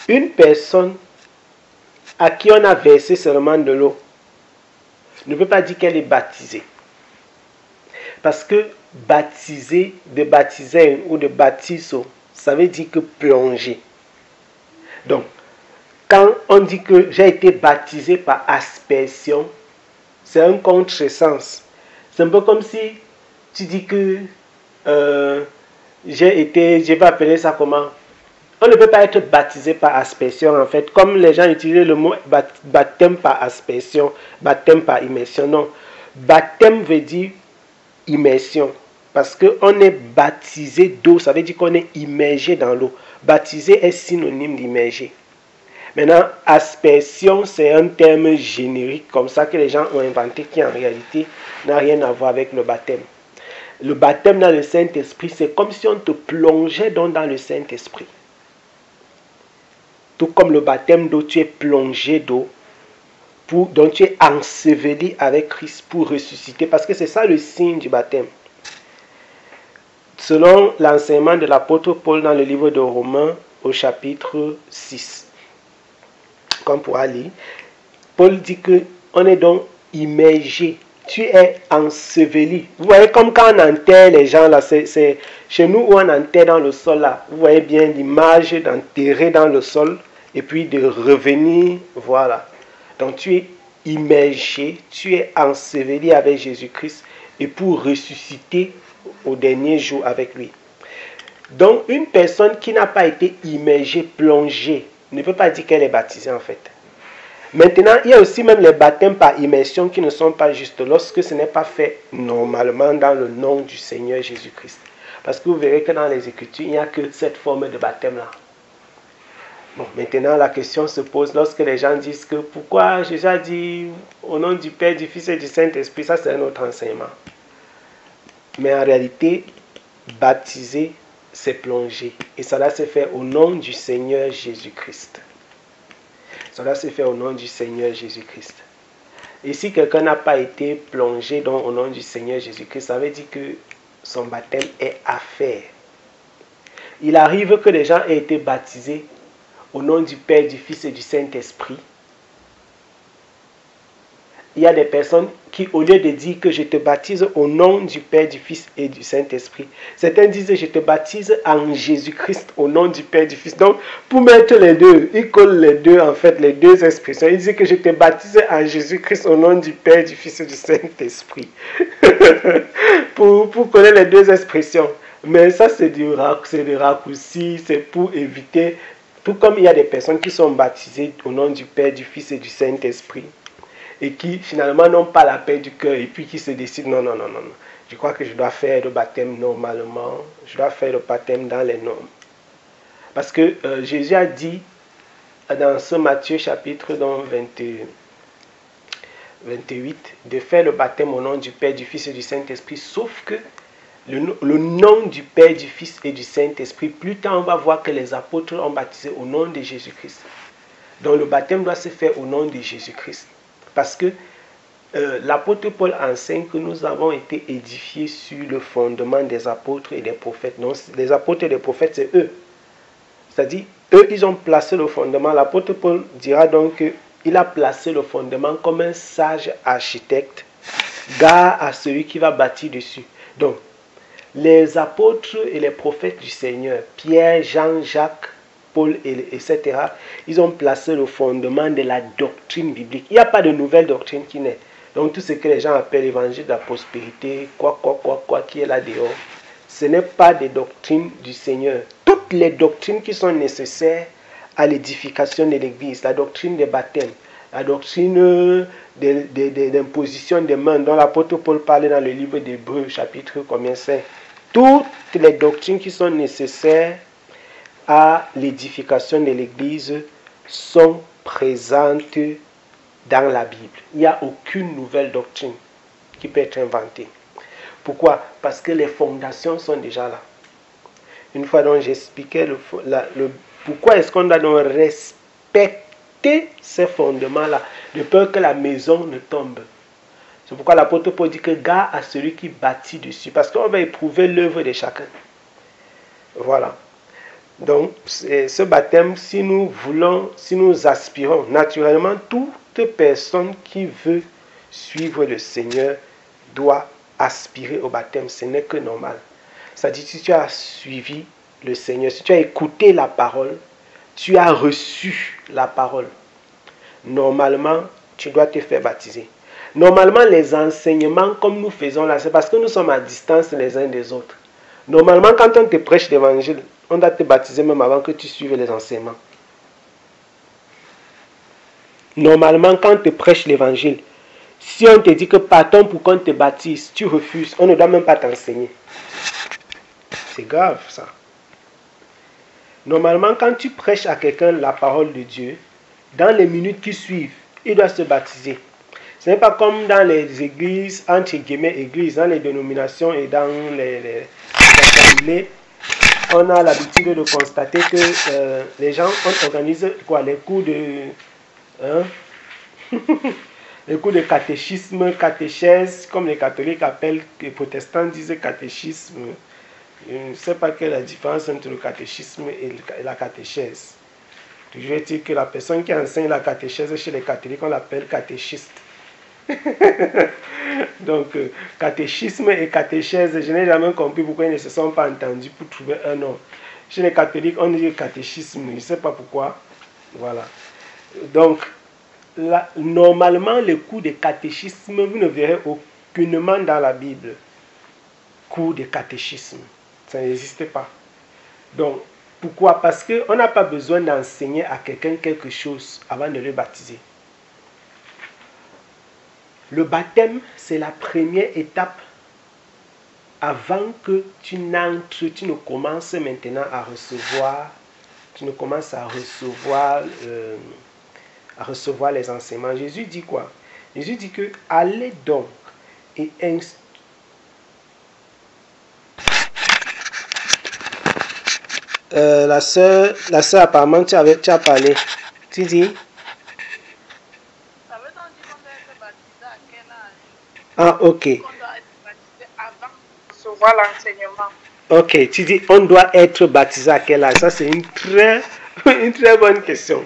Une personne à qui on a versé seulement de l'eau ne peut pas dire qu'elle est baptisée. Parce que baptiser, de baptiser ou de baptiso, ça veut dire que plonger. Donc, quand on dit que j'ai été baptisé par aspersion, c'est un contresens. C'est un peu comme si tu dis que je vais appeler ça comment? On ne peut pas être baptisé par aspersion en fait, comme les gens utilisent le mot baptême par aspersion, baptême par immersion. Non, baptême veut dire immersion, parce qu'on est baptisé d'eau, ça veut dire qu'on est immergé dans l'eau. Baptisé est synonyme d'immergé. Maintenant, aspersion, c'est un terme générique comme ça que les gens ont inventé qui en réalité n'a rien à voir avec le baptême. Le baptême dans le Saint-Esprit, c'est comme si on te plongeait dans le Saint-Esprit. Tout comme le baptême d'eau, tu es plongé d'eau, donc tu es enseveli avec Christ pour ressusciter, parce que c'est ça le signe du baptême. Selon l'enseignement de l'apôtre Paul dans le livre de Romains au chapitre 6, qu'on pourra lire, Paul dit qu'on est donc immergé, tu es enseveli. Vous voyez comme quand on enterre les gens là, c'est chez nous où on enterre dans le sol là, vous voyez bien l'image d'enterrer dans le sol et puis de revenir, voilà. Donc tu es immergé, tu es enseveli avec Jésus-Christ et pour ressusciter au dernier jour avec lui. Donc une personne qui n'a pas été immergée, plongée, ne peut pas dire qu'elle est baptisée en fait. Maintenant, il y a aussi même les baptêmes par immersion qui ne sont pas justes lorsque ce n'est pas fait normalement dans le nom du Seigneur Jésus-Christ. Parce que vous verrez que dans les Écritures, il n'y a que cette forme de baptême-là. Bon, maintenant, la question se pose lorsque les gens disent que pourquoi Jésus a dit au nom du Père, du Fils et du Saint-Esprit, ça c'est un autre enseignement. Mais en réalité, baptiser, c'est plonger. Et cela se fait au nom du Seigneur Jésus-Christ. Cela se fait au nom du Seigneur Jésus-Christ. Et si quelqu'un n'a pas été plongé donc, au nom du Seigneur Jésus-Christ, ça veut dire que son baptême est à faire. Il arrive que les gens aient été baptisés au nom du Père, du Fils et du Saint-Esprit. Il y a des personnes qui, au lieu de dire que je te baptise au nom du Père, du Fils et du Saint-Esprit, certains disent je te baptise en Jésus-Christ au nom du Père, du Fils. Donc, pour mettre les deux, ils collent les deux, en fait, les deux expressions. Ils disent que je te baptise en Jésus-Christ au nom du Père, du Fils et du Saint-Esprit. pour coller les deux expressions. Mais ça, c'est des raccourcis, c'est pour éviter. Tout comme il y a des personnes qui sont baptisées au nom du Père, du Fils et du Saint-Esprit, et qui finalement n'ont pas la paix du cœur, et puis qui se décident, non, je crois que je dois faire le baptême normalement, je dois faire le baptême dans les normes. Parce que Jésus a dit dans ce Matthieu chapitre 28, de faire le baptême au nom du Père, du Fils et du Saint-Esprit, sauf que le nom du Père, du Fils et du Saint-Esprit, plus tard on va voir que les apôtres ont baptisé au nom de Jésus-Christ. Donc le baptême doit se faire au nom de Jésus-Christ. Parce que l'apôtre Paul enseigne que nous avons été édifiés sur le fondement des apôtres et des prophètes. Non, les apôtres et les prophètes, c'est eux. C'est-à-dire, eux, ils ont placé le fondement. L'apôtre Paul dira donc qu'il a placé le fondement comme un sage architecte, gare à celui qui va bâtir dessus. Donc, les apôtres et les prophètes du Seigneur, Pierre, Jean, Jacques, Paul, etc., ils ont placé le fondement de la doctrine biblique. Il n'y a pas de nouvelle doctrine qui naît. Donc tout ce que les gens appellent l'évangile de la prospérité, quoi, qui est là dehors, ce n'est pas des doctrines du Seigneur. Toutes les doctrines qui sont nécessaires à l'édification de l'Église, la doctrine des baptêmes, la doctrine d'imposition des mains, dont l'apôtre Paul parlait dans le livre d'Hébreux, chapitre combien c'est, toutes les doctrines qui sont nécessaires à l'édification de l'Église sont présentes dans la Bible. Il n'y a aucune nouvelle doctrine qui peut être inventée. Pourquoi? Parce que les fondations sont déjà là. Une fois donc j'expliquais pourquoi est-ce qu'on doit donc respecter ces fondements-là, de peur que la maison ne tombe. C'est pourquoi l'apôtre Paul dit que gare à celui qui bâtit dessus, parce qu'on va éprouver l'œuvre de chacun. Voilà. Donc, ce baptême, si nous voulons, si nous aspirons, naturellement, toute personne qui veut suivre le Seigneur doit aspirer au baptême. Ce n'est que normal. C'est-à-dire, si tu as suivi le Seigneur, si tu as écouté la parole, tu as reçu la parole, normalement, tu dois te faire baptiser. Normalement, les enseignements, comme nous faisons là, c'est parce que nous sommes à distance les uns des autres. Normalement, quand on te prêche l'évangile, on doit te baptiser même avant que tu suives les enseignements. Normalement, quand on te prêche l'évangile, si on te dit que partons pour qu'on te baptise, tu refuses, on ne doit même pas t'enseigner. C'est grave ça. Normalement, quand tu prêches à quelqu'un la parole de Dieu, dans les minutes qui suivent, il doit se baptiser. Ce n'est pas comme dans les églises, entre guillemets églises, dans les dénominations et dans les assemblées, on a l'habitude de constater que les gens organisent quoi, les cours de les cours de catéchisme, catéchèse, comme les catholiques appellent, les protestants disent catéchisme. Je ne sais pas quelle est la différence entre le catéchisme et la catéchèse. Je vais dire que la personne qui enseigne la catéchèse chez les catholiques, on l'appelle catéchiste. Donc, catéchisme et catéchèse, je n'ai jamais compris pourquoi ils ne se sont pas entendus pour trouver un nom. Chez les catholiques, on dit catéchisme, je ne sais pas pourquoi. Voilà. Donc, là, normalement, le cours de catéchisme, vous ne verrez aucunement dans la Bible. Cours de catéchisme. Ça n'existe pas. Donc, pourquoi? Parce qu'on n'a pas besoin d'enseigner à quelqu'un quelque chose avant de le baptiser. Le baptême, c'est la première étape avant que tu n'entres, tu ne commences maintenant à recevoir, les enseignements. Jésus dit quoi? Jésus dit que allez donc et la sœur apparemment tu as parlé. Tu dis? Ah, ok. Ok, tu dis on doit être baptisé à quel âge? Ça, c'est une très bonne question.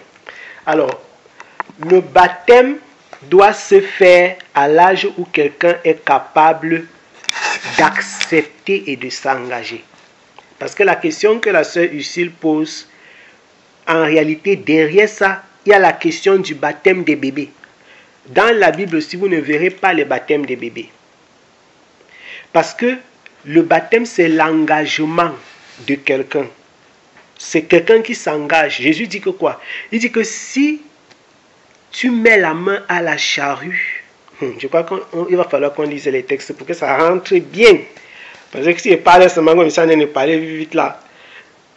Alors, le baptême doit se faire à l'âge où quelqu'un est capable d'accepter et de s'engager. Parce que la question que la sœur Ursule pose, en réalité, derrière ça, il y a la question du baptême des bébés. Dans la Bible aussi, vous ne verrez pas le baptême des bébés. Parce que le baptême, c'est l'engagement de quelqu'un. C'est quelqu'un qui s'engage. Jésus dit que quoi? Il dit que si tu mets la main à la charrue, je crois qu'il va falloir qu'on lise les textes pour que ça rentre bien. Parce que si je parle seulement comme ça, on ne parle vite là.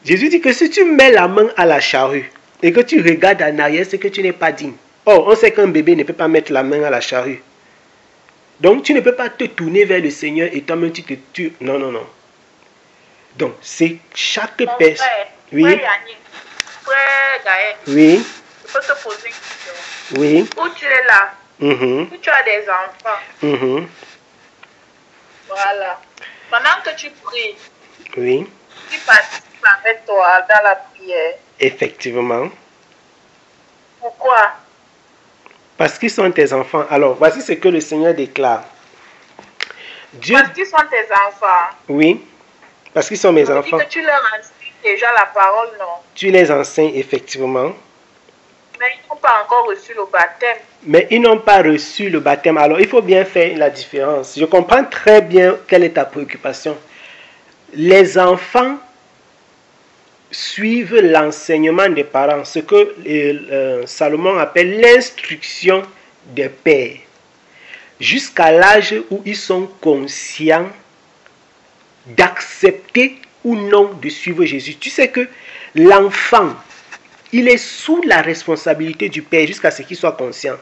Jésus dit que si tu mets la main à la charrue et que tu regardes en arrière, c'est que tu n'es pas digne. Or, on sait qu'un bébé ne peut pas mettre la main à la charrue. Donc, tu ne peux pas te tourner vers le Seigneur et toi-même tu te tues. Non, non, non. Donc, c'est chaque personne. Oui. Frère Gaël. Oui. Je peux te poser une question. Oui. Où tu es là, où tu as des enfants. Voilà. Pendant que tu pries, oui. Tu participes avec toi dans la prière. Effectivement. Pourquoi? Parce qu'ils sont tes enfants. Alors, voici ce que le Seigneur déclare. Dieu... Parce qu'ils sont tes enfants. Oui. Parce qu'ils sont mes enfants. Dis que tu leur enseignes déjà la parole, non? Tu les enseignes, effectivement. Mais ils n'ont pas encore reçu le baptême. Mais ils n'ont pas reçu le baptême. Alors, il faut bien faire la différence. Je comprends très bien quelle est ta préoccupation. Les enfants suivent l'enseignement des parents, ce que Salomon appelle l'instruction des pères, jusqu'à l'âge où ils sont conscients d'accepter ou non de suivre Jésus. Tu sais que l'enfant, il est sous la responsabilité du père jusqu'à ce qu'il soit conscient.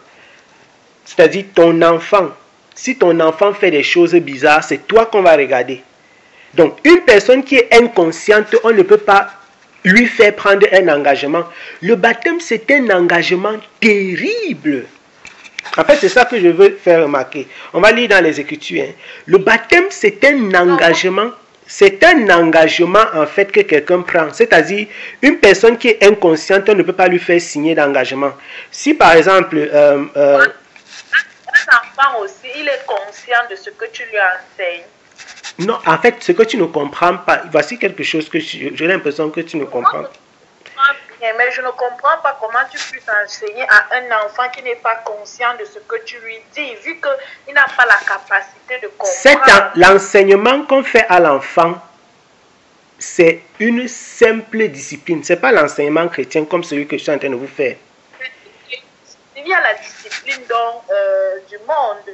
C'est-à-dire ton enfant, si ton enfant fait des choses bizarres, c'est toi qu'on va regarder. Donc, une personne qui est inconsciente, on ne peut pas lui faire prendre un engagement. Le baptême, c'est un engagement terrible. En fait, c'est ça que je veux faire remarquer. On va lire dans les Écritures. Le baptême, c'est un engagement. c'est un engagement en fait que quelqu'un prend. C'est-à-dire, une personne qui est inconsciente, on ne peut pas lui faire signer d'engagement. Si par exemple... Un enfant aussi, il est conscient de ce que tu lui enseignes. Non, en fait, ce que tu ne comprends pas, voici quelque chose que j'ai l'impression que tu ne comprends pas. Mais je ne comprends pas comment tu peux enseigner à un enfant qui n'est pas conscient de ce que tu lui dis, vu qu'il n'a pas la capacité de comprendre. L'enseignement qu'on fait à l'enfant, c'est une simple discipline. Ce n'est pas l'enseignement chrétien comme celui que je suis en train de vous faire. Il y a la discipline du monde,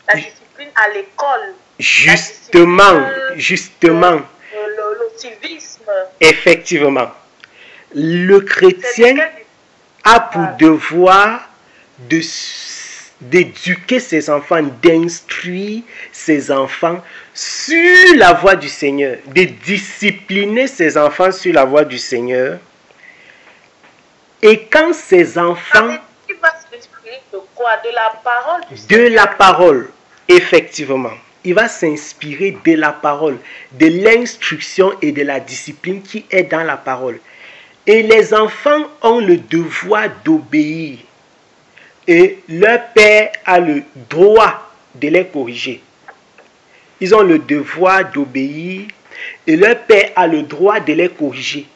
la discipline à l'école. Justement. Le civisme. Effectivement. Le chrétien a pour devoir d'éduquer ses enfants, d'instruire ses enfants sur la voie du Seigneur, de discipliner ses enfants sur la voie du Seigneur. Et quand ses enfants... Il va s'inspirer de quoi? De la parole du Seigneur. De la parole, effectivement. Il va s'inspirer de la parole, de l'instruction et de la discipline qui est dans la parole. Et les enfants ont le devoir d'obéir. Et leur père a le droit de les corriger. Ils ont le devoir d'obéir. Et leur père a le droit de les corriger.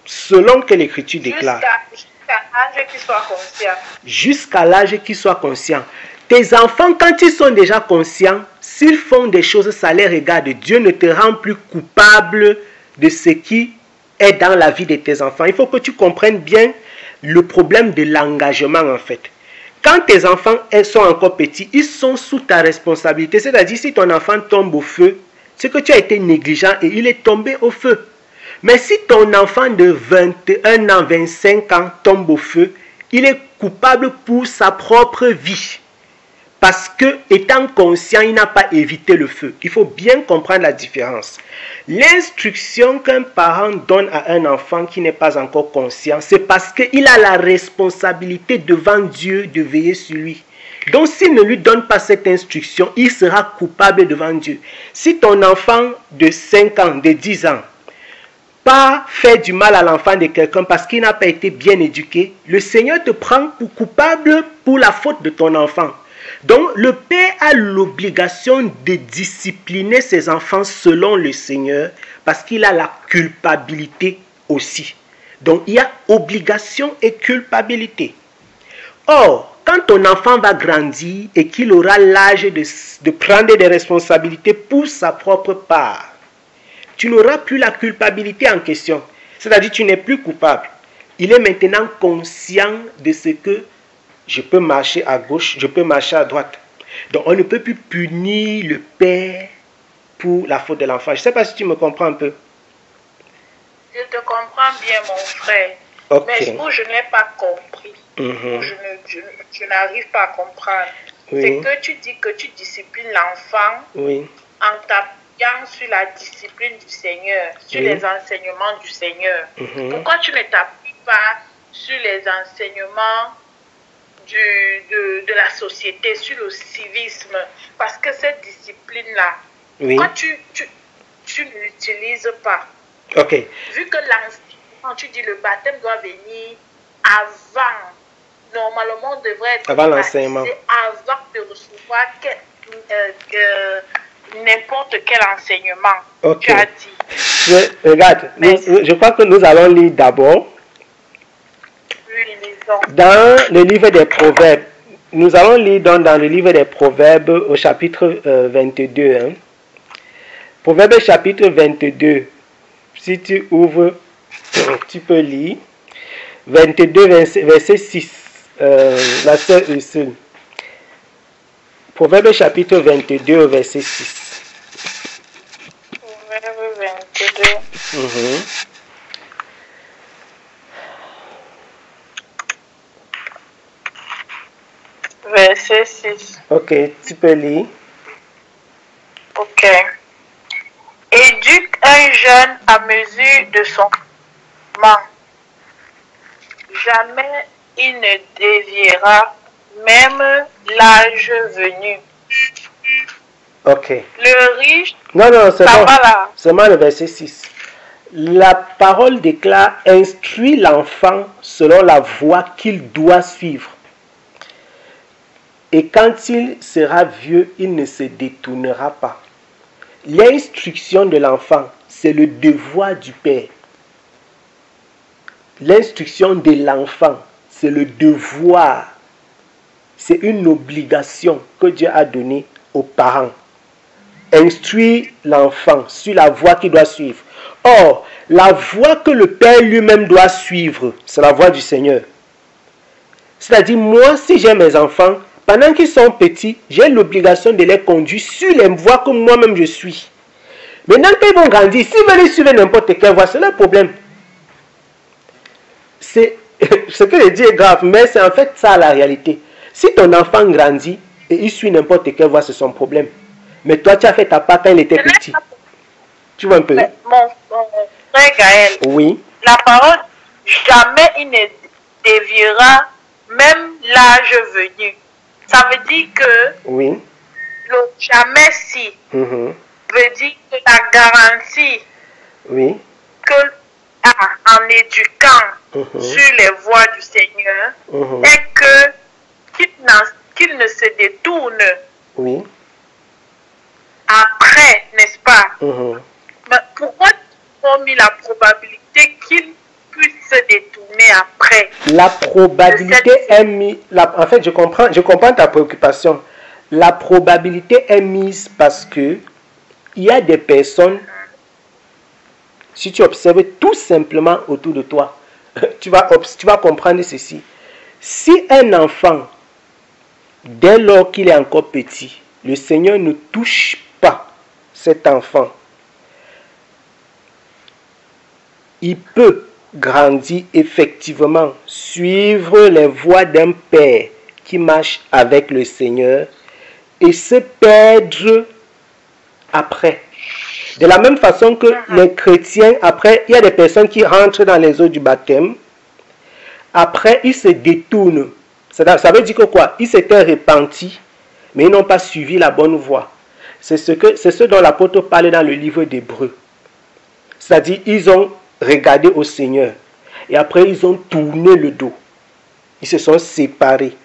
Selon que l'Écriture déclare. Jusqu'à l'âge qu'ils soient conscients. Jusqu'à l'âge qu'ils soient conscients. Tes enfants, quand ils sont déjà conscients, s'ils font des choses, ça les regarde. Dieu ne te rend plus coupable de ce qui est dans la vie de tes enfants. Il faut que tu comprennes bien le problème de l'engagement en fait. Quand tes enfants sont encore petits, ils sont sous ta responsabilité. C'est-à-dire si ton enfant tombe au feu, c'est que tu as été négligent et il est tombé au feu. Mais si ton enfant de 21 ans, 25 ans tombe au feu, il est coupable pour sa propre vie. Parce que, étant conscient, il n'a pas évité le feu. Il faut bien comprendre la différence. L'instruction qu'un parent donne à un enfant qui n'est pas encore conscient, c'est parce qu'il a la responsabilité devant Dieu de veiller sur lui. Donc, s'il ne lui donne pas cette instruction, il sera coupable devant Dieu. Si ton enfant de 5 ans, de 10 ans, pas fait du mal à l'enfant de quelqu'un parce qu'il n'a pas été bien éduqué, le Seigneur te prend pour coupable pour la faute de ton enfant. Donc, le père a l'obligation de discipliner ses enfants selon le Seigneur parce qu'il a la culpabilité aussi. Donc, il y a obligation et culpabilité. Or, quand ton enfant va grandir et qu'il aura l'âge de prendre des responsabilités pour sa propre part, tu n'auras plus la culpabilité en question. C'est-à-dire, tu n'es plus coupable. Il est maintenant conscient de ce que je peux marcher à gauche, je peux marcher à droite. Donc, on ne peut plus punir le père pour la faute de l'enfant. Je ne sais pas si tu me comprends un peu. Je te comprends bien, mon frère. Okay. Mais où je n'ai pas compris, où je n'arrive pas à comprendre, c'est que tu dis que tu disciplines l'enfant en t'appuyant sur la discipline du Seigneur, sur les enseignements du Seigneur. Pourquoi tu ne t'appuies pas sur les enseignements de la société, sur le civisme? Parce que cette discipline-là, pourquoi tu ne l'utilises pas? Vu que l'enseignement, tu dis le baptême doit venir avant. Normalement, on devrait être avant l'enseignement, avant de recevoir n'importe quel enseignement. Tu as dit. Regarde, je crois que nous allons lire d'abord dans le livre des Proverbes. Nous allons lire dans le livre des Proverbes au chapitre 22. Hein. Proverbes chapitre 22. Si tu ouvres, tu peux lire. 22, verset 6. La sœur Ursule. Proverbes chapitre 22, verset 6. Proverbes 22. Verset 6. Ok, tu peux lire. Ok. Éduque un jeune à mesure de son chemin. Jamais il ne déviera, même l'âge venu. Ok. Le riche, non, c'est ça bon. va là. Seulement le verset 6. La parole déclare, instruis l'enfant selon la voie qu'il doit suivre. Et quand il sera vieux, il ne se détournera pas. L'instruction de l'enfant, c'est le devoir du père. L'instruction de l'enfant, c'est le devoir. C'est une obligation que Dieu a donnée aux parents. Instruire l'enfant sur la voie qu'il doit suivre. Or, la voie que le père lui-même doit suivre, c'est la voie du Seigneur. C'est-à-dire, moi, si j'ai mes enfants, pendant qu'ils sont petits, j'ai l'obligation de les conduire sur les voies que moi-même je suis. Maintenant qu'ils vont grandir, s'ils veulent suivre n'importe quelle voie, c'est leur problème. Ce que je dis est grave, mais c'est en fait ça la réalité. Si ton enfant grandit et il suit n'importe quelle voie, c'est son problème. Mais toi, tu as fait ta part quand il était petit. Tu vois un peu? Mon frère Gaël, oui. La parole, jamais il ne déviera, même l'âge venu. Ça veut dire que oui. Le jamais si veut dire que la garantie oui. que en éduquant sur les voies du Seigneur est que qu'il ne se détourne oui. après, n'est-ce pas? Mais pourquoi tu as mis la probabilité qu'il puisse se détourner après? La probabilité est mise. En fait, je comprends ta préoccupation. La probabilité est mise parce que il y a des personnes, si tu observes tout simplement autour de toi, tu vas comprendre ceci. Si un enfant, dès lors qu'il est encore petit, le Seigneur ne touche pas cet enfant, il peut grandir effectivement, suivre les voies d'un père qui marche avec le Seigneur et se perdre après. De la même façon que les chrétiens, après, il y a des personnes qui rentrent dans les eaux du baptême, après ils se détournent. Ça veut dire que quoi? Ils s'étaient repentis, mais ils n'ont pas suivi la bonne voie. C'est ce dont l'apôtre parle dans le livre d'Hébreux. C'est-à-dire, ils ont regardé au Seigneur, et après ils ont tourné le dos. Ils se sont séparés.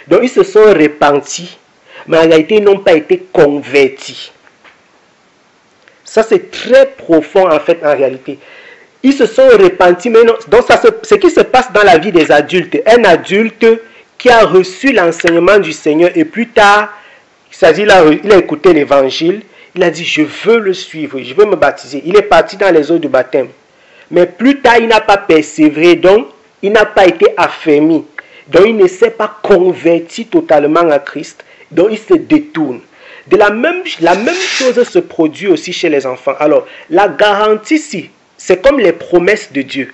Donc ils se sont repentis, mais en réalité ils n'ont pas été convertis. Ça c'est très profond en fait en réalité. Ils se sont repentis, mais non. Donc ce qui se passe dans la vie des adultes, un adulte qui a reçu l'enseignement du Seigneur et plus tard, c'est-à-dire il a écouté l'évangile, il a dit je veux le suivre, je veux me baptiser. Il est parti dans les eaux du baptême. Mais plus tard, il n'a pas persévéré, donc il n'a pas été affermi. Donc il ne s'est pas converti totalement à Christ. Donc il se détourne. La même chose se produit aussi chez les enfants. Alors, la garantie, c'est comme les promesses de Dieu.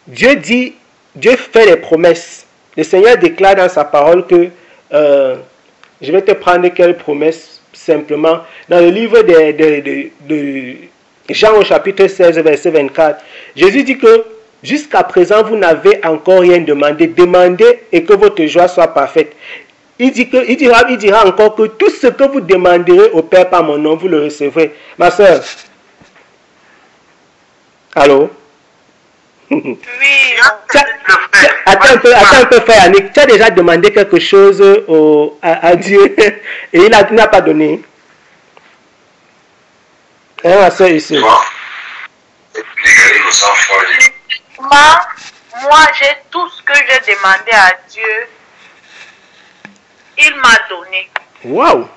Dieu fait les promesses. Le Seigneur déclare dans sa parole que, je vais te prendre quelle promesse simplement. Dans le livre de Jean au chapitre 16, verset 24, Jésus dit que jusqu'à présent, vous n'avez encore rien demandé. Demandez et que votre joie soit parfaite. Il dira encore que tout ce que vous demanderez au Père par mon nom, vous le recevrez. Ma soeur. Allô? Oui. Attends un peu, frère Annick. Tu as déjà demandé quelque chose à Dieu et il n'a pas donné. Hein, ma soeur ici. Moi, j'ai tout ce que j'ai demandé à Dieu. Il m'a donné. Waouh!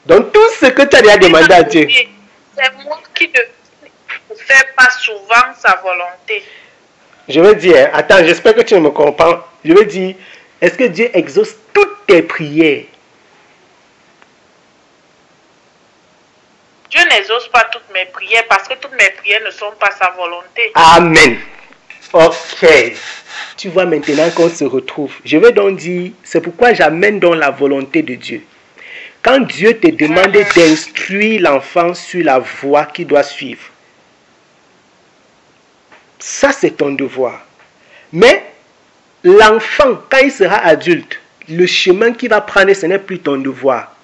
Donc tout ce que tu as déjà demandé à Dieu. C'est moi qui ne fais pas souvent sa volonté. Je veux dire, attends, j'espère que tu me comprends. Je veux dire, est-ce que Dieu exauce toutes tes prières? Dieu n'exauce pas toutes mes prières parce que toutes mes prières ne sont pas sa volonté. Amen. Ok. Tu vois maintenant qu'on se retrouve. Je veux donc dire, c'est pourquoi j'amène dans la volonté de Dieu. Quand Dieu te demande d'instruire l'enfant sur la voie qu'il doit suivre, ça c'est ton devoir. Mais l'enfant, quand il sera adulte, le chemin qu'il va prendre, ce n'est plus ton devoir.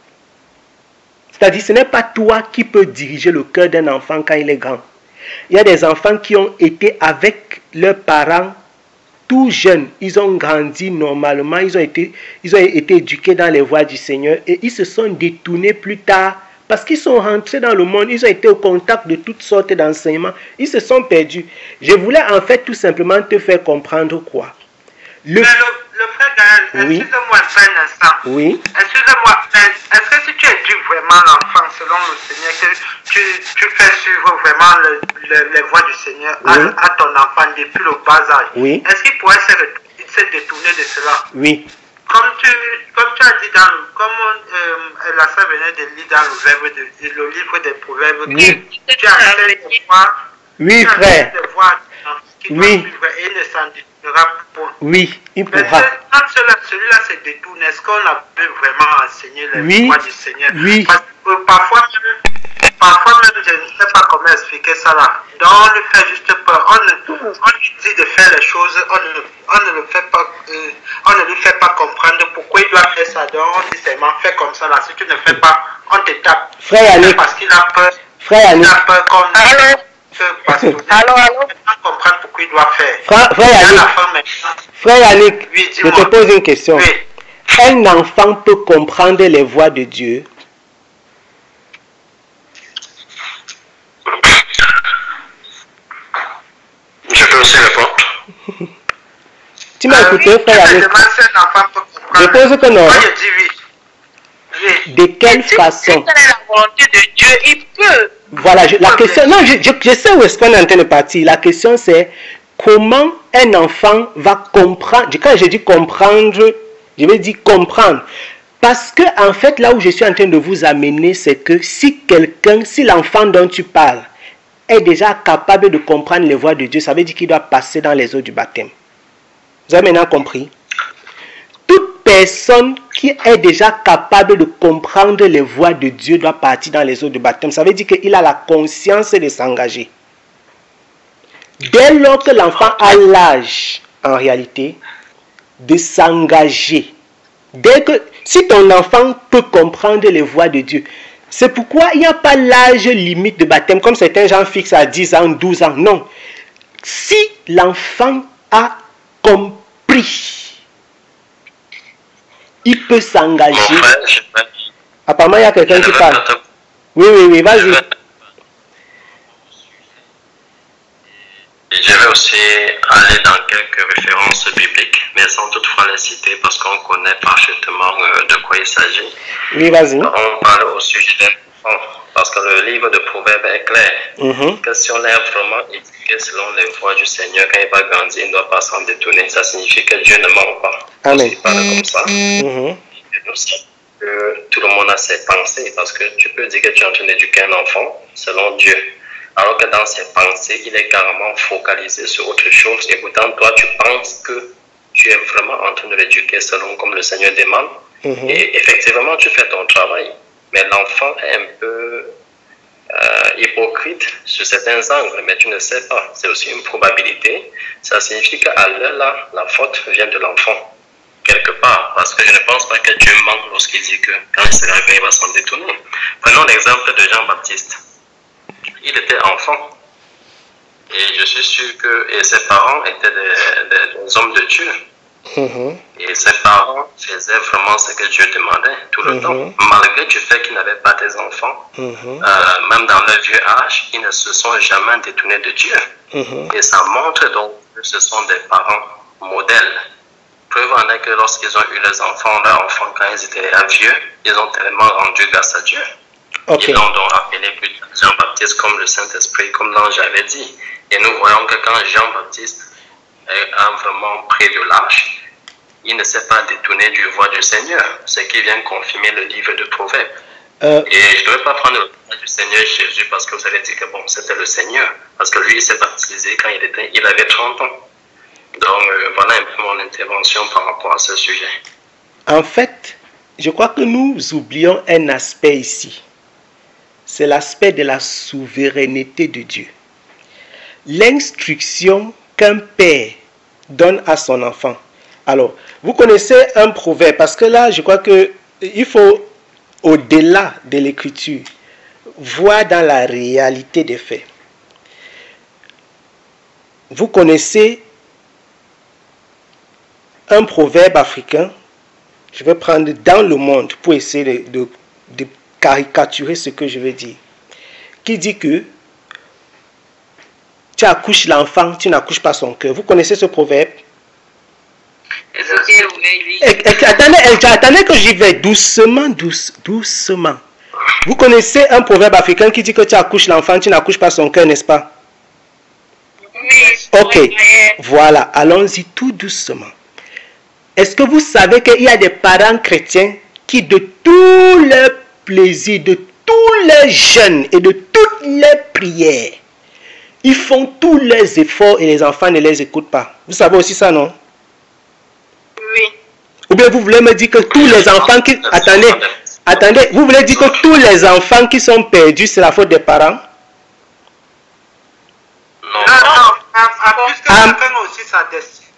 C'est-à-dire, ce n'est pas toi qui peux diriger le cœur d'un enfant quand il est grand. Il y a des enfants qui ont été avec leurs parents tout jeunes. Ils ont grandi normalement, ils ont été éduqués dans les voies du Seigneur et ils se sont détournés plus tard parce qu'ils sont rentrés dans le monde, ils ont été au contact de toutes sortes d'enseignements, ils se sont perdus. Je voulais en fait tout simplement te faire comprendre quoi. Le frère Gaël, oui. Excusez-moi un instant. Oui. Excusez-moi, est-ce que si tu éduques vraiment l'enfant selon le Seigneur, que tu fais suivre vraiment les voies du Seigneur oui. à ton enfant depuis le bas âge, oui. Est-ce qu'il pourrait se détourner de cela? Oui. Comme tu as dit, la sœur venait de lire dans le livre des Proverbes, oui. Tu as fait de voir, oui, frère. Oui. Et ne s'en détournera point. Oui, il pourra. Quand celui-là se détourne, est-ce qu'on a pu vraiment enseigner les voies du Seigneur? Oui. Parce que parfois même, je ne sais pas comment expliquer ça là. Donc on lui fait juste peur. On lui dit de faire les choses, on ne lui fait pas comprendre pourquoi il doit faire ça. Donc on dit seulement fais comme ça là. Si tu ne fais pas, on te tape. Frère Yannick. Parce qu'il a peur. Frère Yannick. Il a peur qu'on parce que allô. On comprend pourquoi il doit faire. Frère Yannick, oui, je te pose une question. Oui. Un enfant peut comprendre les voies de Dieu? Je peux aussi répondre. Tu m'as écouté, frère Yannick? Je pose que non. Moi, je dis oui. De quelle façon? Si c'est la volonté de Dieu, il peut. Voilà, la question, non, je sais où est-ce qu'on est en train de partir. La question c'est comment un enfant va comprendre. Quand je dis comprendre, je vais dire comprendre. Parce que en fait, là où je suis en train de vous amener, c'est que si l'enfant dont tu parles est déjà capable de comprendre les voies de Dieu, ça veut dire qu'il doit passer dans les eaux du baptême. Vous avez maintenant compris? Toute personne qui est déjà capable de comprendre les voies de Dieu doit partir dans les eaux de baptême. Ça veut dire qu'il a la conscience de s'engager. Dès lors que l'enfant a l'âge, en réalité, de s'engager, si ton enfant peut comprendre les voies de Dieu, c'est pourquoi il n'y a pas l'âge limite de baptême, comme certains gens fixent à 10 ans, 12 ans. Non. Si l'enfant a compris, il peut s'engager. Apparemment, il y a quelqu'un qui parle. Oui, vas-y. Je vais aussi aller dans quelques références bibliques, mais sans toutefois les citer parce qu'on connaît parfaitement de quoi il s'agit. Oui, vas-y. On parle au sujet des enfants, parce que le livre de Proverbes est clair. Que si on est vraiment éduqué selon les voies du Seigneur, quand il va grandir, il ne doit pas s'en détourner. Ça signifie que Dieu ne ment pas. Amen. Il parle comme ça. Et nous savons que tout le monde a ses pensées, parce que tu peux dire que tu es en train d'éduquer un enfant selon Dieu. Alors que dans ses pensées, il est carrément focalisé sur autre chose. Et pourtant, toi, tu penses que tu es vraiment en train de l'éduquer selon comme le Seigneur demande. Et effectivement, tu fais ton travail. Mais l'enfant est un peu hypocrite sur certains angles. Mais tu ne sais pas. C'est aussi une probabilité. Ça signifie qu'à l'heure là, la faute vient de l'enfant. Quelque part. Parce que je ne pense pas que Dieu manque lorsqu'il dit que quand il sera réveillé, il va s'en détourner. Prenons l'exemple de Jean-Baptiste. Il était enfant et je suis sûr que ses parents étaient des hommes de Dieu. Et ses parents faisaient vraiment ce que Dieu demandait tout le temps, malgré du fait qu'ils n'avaient pas des enfants. Même dans leur vieux âge, ils ne se sont jamais détournés de Dieu. Et ça montre donc que ce sont des parents modèles. Preuve en est que lorsqu'ils ont eu leurs enfants quand ils étaient vieux, ils ont tellement rendu grâce à Dieu. Ils l'ont donc appelé plus tard Jean-Baptiste comme le Saint-Esprit, comme l'ange avait dit. Et nous voyons que quand Jean-Baptiste a vraiment pris de l'âge, il ne s'est pas détourné du voie du Seigneur, ce qui vient confirmer le livre de Proverbes. Et je ne devrais pas prendre le voie du Seigneur Jésus parce que vous allez dire que bon, c'était le Seigneur. Parce que lui, il s'est baptisé quand il avait 30 ans. Donc voilà un peu mon intervention par rapport à ce sujet. En fait, je crois que nous oublions un aspect ici. C'est l'aspect de la souveraineté de Dieu. L'instruction qu'un père donne à son enfant. Alors, vous connaissez un proverbe, parce que là, je crois qu'il faut au-delà de l'écriture, voir dans la réalité des faits. Vous connaissez un proverbe africain, je vais prendre dans le monde pour essayer de caricaturer ce que je veux dire, qui dit que tu accouches l'enfant, tu n'accouches pas son cœur. Vous connaissez ce proverbe? Attendez que j'y vais doucement, doucement. Vous connaissez un proverbe africain qui dit que tu accouches l'enfant, tu n'accouches pas son cœur, n'est-ce pas? Oui. Ok, voilà, allons-y tout doucement. Est-ce que vous savez qu'il y a des parents chrétiens qui de tout leur plaisir, de tous leurs jeûnes et de toutes leurs prières, ils font tous leurs efforts et les enfants ne les écoutent pas? Vous savez aussi ça, non? Oui. Ou bien vous voulez me dire que tous les enfants qui... Attendez, vous voulez dire que tous les enfants qui sont perdus, c'est la faute des parents?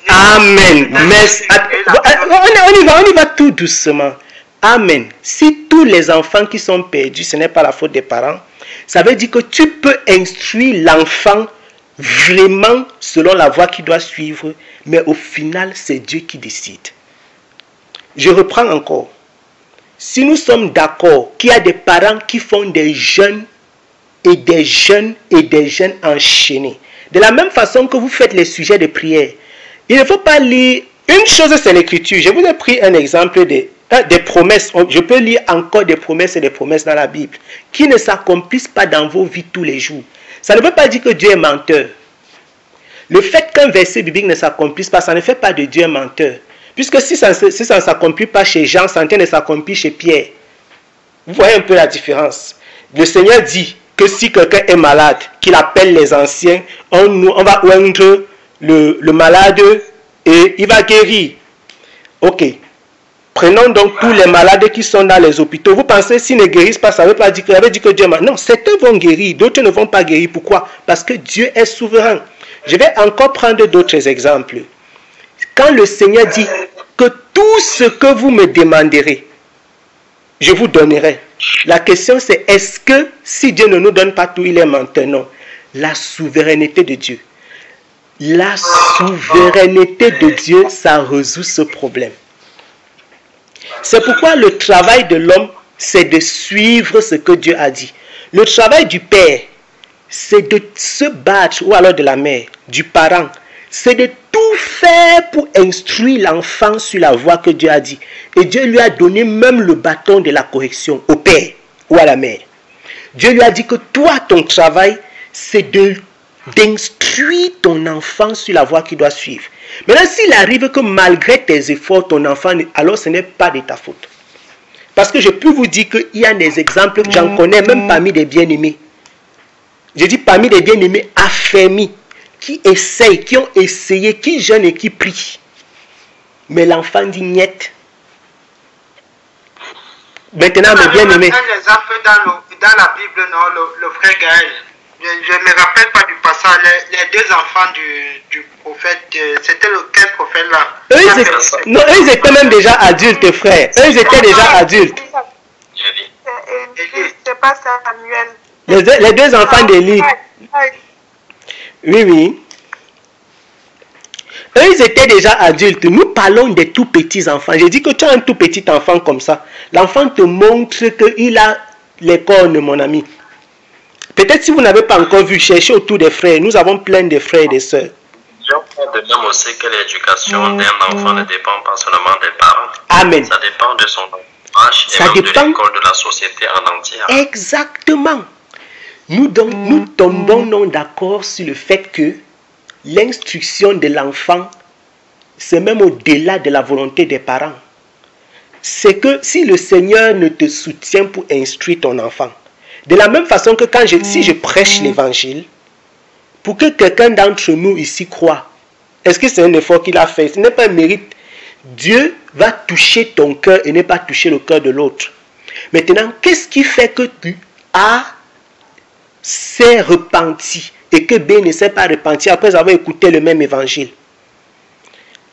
Amen. On y va tout doucement. Amen. Si tous les enfants qui sont perdus, ce n'est pas la faute des parents, ça veut dire que tu peux instruire l'enfant vraiment selon la voie qu'il doit suivre, mais au final, c'est Dieu qui décide. Je reprends encore. Si nous sommes d'accord qu'il y a des parents qui font des jeûnes et des jeûnes et des jeûnes enchaînés, de la même façon que vous faites les sujets de prière, il ne faut pas lire... Une chose, c'est l'écriture. Je vous ai pris un exemple des promesses. Je peux lire encore des promesses et des promesses dans la Bible qui ne s'accomplissent pas dans vos vies tous les jours. Ça ne veut pas dire que Dieu est menteur. Le fait qu'un verset biblique ne s'accomplisse pas, ça ne fait pas de Dieu un menteur. Puisque si ça ne s'accomplit pas chez Jean, ça ne s'accomplit chez Pierre. Vous voyez un peu la différence. Le Seigneur dit que si quelqu'un est malade, qu'il appelle les anciens, on va oindre le malade et il va guérir. Ok. Prenons donc tous les malades qui sont dans les hôpitaux. Vous pensez s'ils ne guérissent pas, ça ne veut pas dire que Dieu est malade. Non, certains vont guérir, d'autres ne vont pas guérir. Pourquoi? Parce que Dieu est souverain. Je vais encore prendre d'autres exemples. Quand le Seigneur dit que tout ce que vous me demanderez, je vous donnerai. La question c'est, est-ce que si Dieu ne nous donne pas tout, il est menteur? Non. La souveraineté de Dieu. La souveraineté de Dieu, ça résout ce problème. C'est pourquoi le travail de l'homme, c'est de suivre ce que Dieu a dit. Le travail du père, c'est de se battre, ou alors de la mère, du parent, c'est de tout faire pour instruire l'enfant sur la voie que Dieu a dit. Et Dieu lui a donné même le bâton de la correction au père ou à la mère. Dieu lui a dit que toi, ton travail, c'est d'instruire ton enfant sur la voie qu'il doit suivre. Maintenant, s'il arrive que malgré tes efforts, ton enfant, alors ce n'est pas de ta faute. Parce que je peux vous dire qu'il y a des exemples que j'en connais, même parmi des bien-aimés. Je dis parmi des bien-aimés affermis, qui essayent, qui ont essayé, qui jeûnent et qui prient. Mais l'enfant dit niet. Maintenant, mes bien-aimés. Un exemple dans la Bible, non, le frère Gaël. Je ne me rappelle pas du passage. Les deux enfants du prophète, c'était lequel prophète là? Eux, ils étaient même déjà adultes, frère. Eux, ils étaient déjà adultes. C'est pas Samuel. Les deux enfants d'Élie. Oui, oui. Eux, ils étaient déjà adultes. Nous parlons des tout petits enfants. J'ai dit que tu as un tout petit enfant comme ça. L'enfant te montre qu'il a les cornes, mon ami. Peut-être si vous n'avez pas encore vu, cherchez autour des frères. Nous avons plein de frères et de sœurs. Je crois de même aussi que l'éducation d'un enfant ne dépend pas seulement des parents. Amen. Ça dépend de son âge et même de l'école, de la société en entière. Exactement. Nous tombons d'accord sur le fait que l'instruction de l'enfant, c'est même au-delà de la volonté des parents. C'est que si le Seigneur ne te soutient pour instruire ton enfant, de la même façon que si je prêche l'évangile, pour que quelqu'un d'entre nous ici croit, est-ce que c'est un effort qu'il a fait? Ce n'est pas un mérite. Dieu va toucher ton cœur et ne pas toucher le cœur de l'autre. Maintenant, qu'est-ce qui fait que tu s'est repenti et que B ne s'est pas repenti après avoir écouté le même évangile?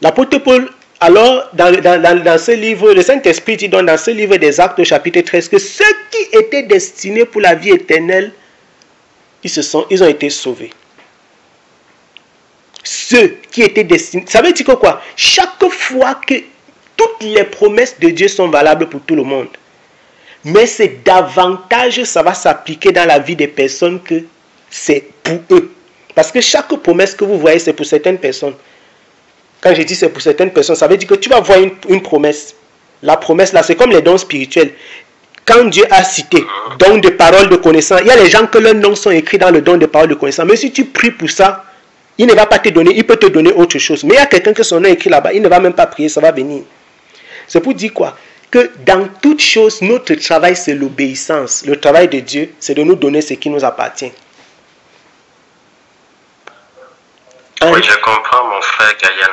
L'apôtre Paul Alors, dans ce livre, le Saint-Esprit dit donc dans ce livre des Actes au chapitre 13 que ceux qui étaient destinés pour la vie éternelle, ils ont été sauvés. Ceux qui étaient destinés, ça veut dire que quoi? Chaque fois que toutes les promesses de Dieu sont valables pour tout le monde, mais c'est davantage, ça va s'appliquer dans la vie des personnes que c'est pour eux. Parce que chaque promesse que vous voyez, c'est pour certaines personnes. Quand je dis c'est pour certaines personnes, ça veut dire que tu vas voir une promesse. La promesse là, c'est comme les dons spirituels. Quand Dieu a cité don de parole de connaissance, il y a les gens que leurs noms sont écrits dans le don de parole de connaissance. Mais si tu pries pour ça, il ne va pas te donner, il peut te donner autre chose. Mais il y a quelqu'un que son nom est écrit là-bas, il ne va même pas prier, ça va venir. C'est pour dire quoi? Que dans toute chose, notre travail, c'est l'obéissance. Le travail de Dieu, c'est de nous donner ce qui nous appartient. Oui, je comprends, mon frère Gaël.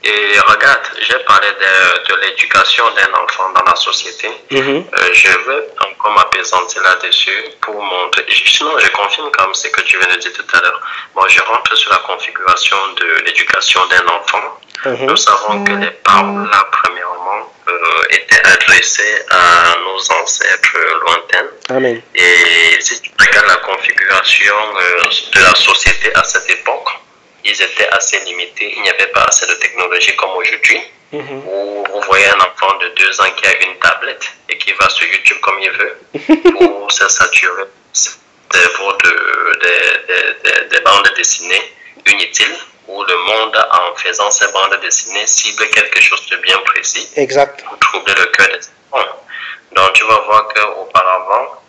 Et regarde, j'ai parlé de l'éducation d'un enfant dans la société. Je veux encore m'apaisanter là-dessus pour montrer. Sinon, je confirme quand même ce que tu viens de dire tout à l'heure. Bon, je rentre sur la configuration de l'éducation d'un enfant. Nous savons que les paroles, là, premièrement, étaient adressées à nos ancêtres lointains. Amen. Et si tu regardes la configuration de la société à cette époque, ils étaient assez limités, il n'y avait pas assez de technologie comme aujourd'hui, où vous voyez un enfant de 2 ans qui a une tablette et qui va sur YouTube comme il veut pour se saturer des bandes dessinées inutiles, où le monde, en faisant ces bandes dessinées, cible quelque chose de bien précis. Exact. Pour troubler le cœur des enfants. Donc tu vas voir qu'auparavant,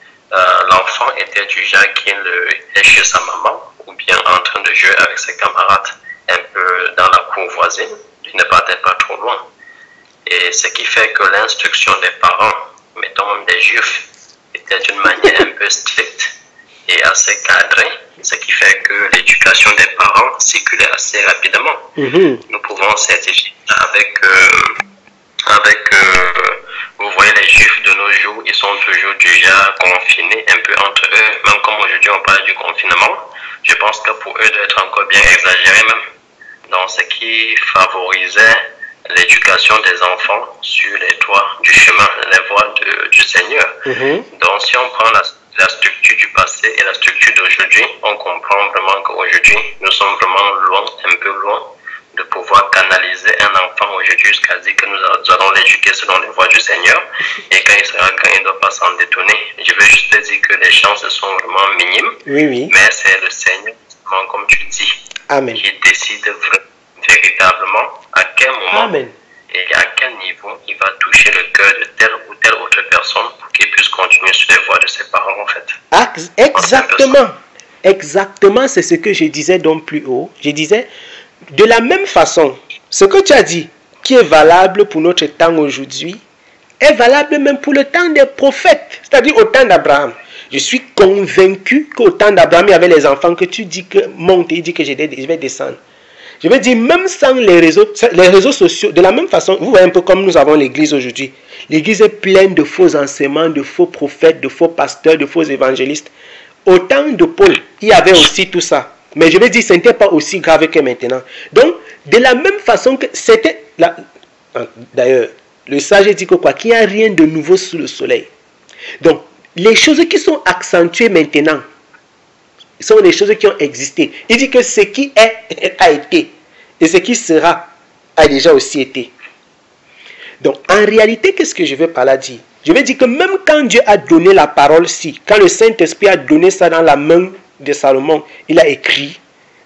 l'enfant était du genre qui est chez sa maman, ou bien en train de jouer avec ses camarades un peu dans la cour voisine, il ne partait pas trop loin. Et ce qui fait que l'instruction des parents, mettons même des juifs, était d'une manière un peu stricte et assez cadrée, ce qui fait que l'éducation des parents circulait assez rapidement. Nous pouvons certifier vous voyez les juifs de nos jours, ils sont toujours déjà confinés un peu entre eux, même comme aujourd'hui on parle du confinement. Je pense que pour eux d'être encore bien exagéré même. Donc ce qui favorisait l'éducation des enfants sur les toits du chemin, les voies du Seigneur. Donc si on prend la structure du passé et la structure d'aujourd'hui, on comprend vraiment qu'aujourd'hui nous sommes vraiment loin, un peu loin de pouvoir canaliser un enfant aujourd'hui jusqu'à dire que nous allons l'éduquer selon les voies du Seigneur. Et quand il sera grand, il ne doit pas s'en détonner. Je veux juste te dire que les chances sont vraiment minimes. Mais c'est le Seigneur, comme tu dis, qui décide véritablement à quel moment et à quel niveau il va toucher le cœur de telle ou telle autre personne pour qu'il puisse continuer sur les voies de ses parents, en fait. Exactement. Exactement, c'est ce que je disais donc plus haut. Je disais, de la même façon, ce que tu as dit, qui est valable pour notre temps aujourd'hui, est valable même pour le temps des prophètes, c'est-à-dire au temps d'Abraham. Je suis convaincu qu'au temps d'Abraham, il y avait les enfants que tu dis que monte, il dit que je vais descendre. Je veux dire, même sans les réseaux sociaux, de la même façon, vous voyez un peu comme nous avons l'église aujourd'hui. L'église est pleine de faux enseignements, de faux prophètes, de faux pasteurs, de faux évangélistes. Au temps de Paul, il y avait aussi tout ça. Mais je veux dire, ce n'était pas aussi grave que maintenant. Donc, de la même façon que c'était... D'ailleurs, le sage dit que quoi? Qu'il n'y a rien de nouveau sous le soleil. Donc, les choses qui sont accentuées maintenant sont des choses qui ont existé. Il dit que ce qui est a été. Et ce qui sera a déjà aussi été. Donc, en réalité, qu'est-ce que je veux par là dire? Je veux dire que même quand Dieu a donné la parole-ci, quand le Saint-Esprit a donné ça dans la main de Salomon, il a écrit,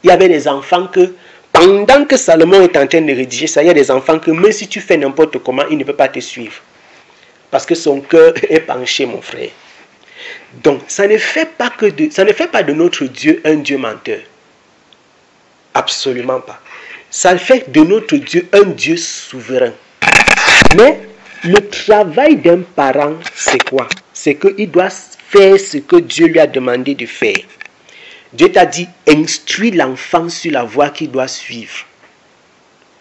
il y avait des enfants que, pendant que Salomon est en train de rédiger ça, il y a des enfants que même si tu fais n'importe comment, il ne peut pas te suivre. Parce que son cœur est penché, mon frère. Donc, ça ne fait pas de notre Dieu un Dieu menteur. Absolument pas. Ça fait de notre Dieu un Dieu souverain. Mais le travail d'un parent, c'est quoi? C'est qu'il doit faire ce que Dieu lui a demandé de faire. Dieu t'a dit, instruis l'enfant sur la voie qu'il doit suivre.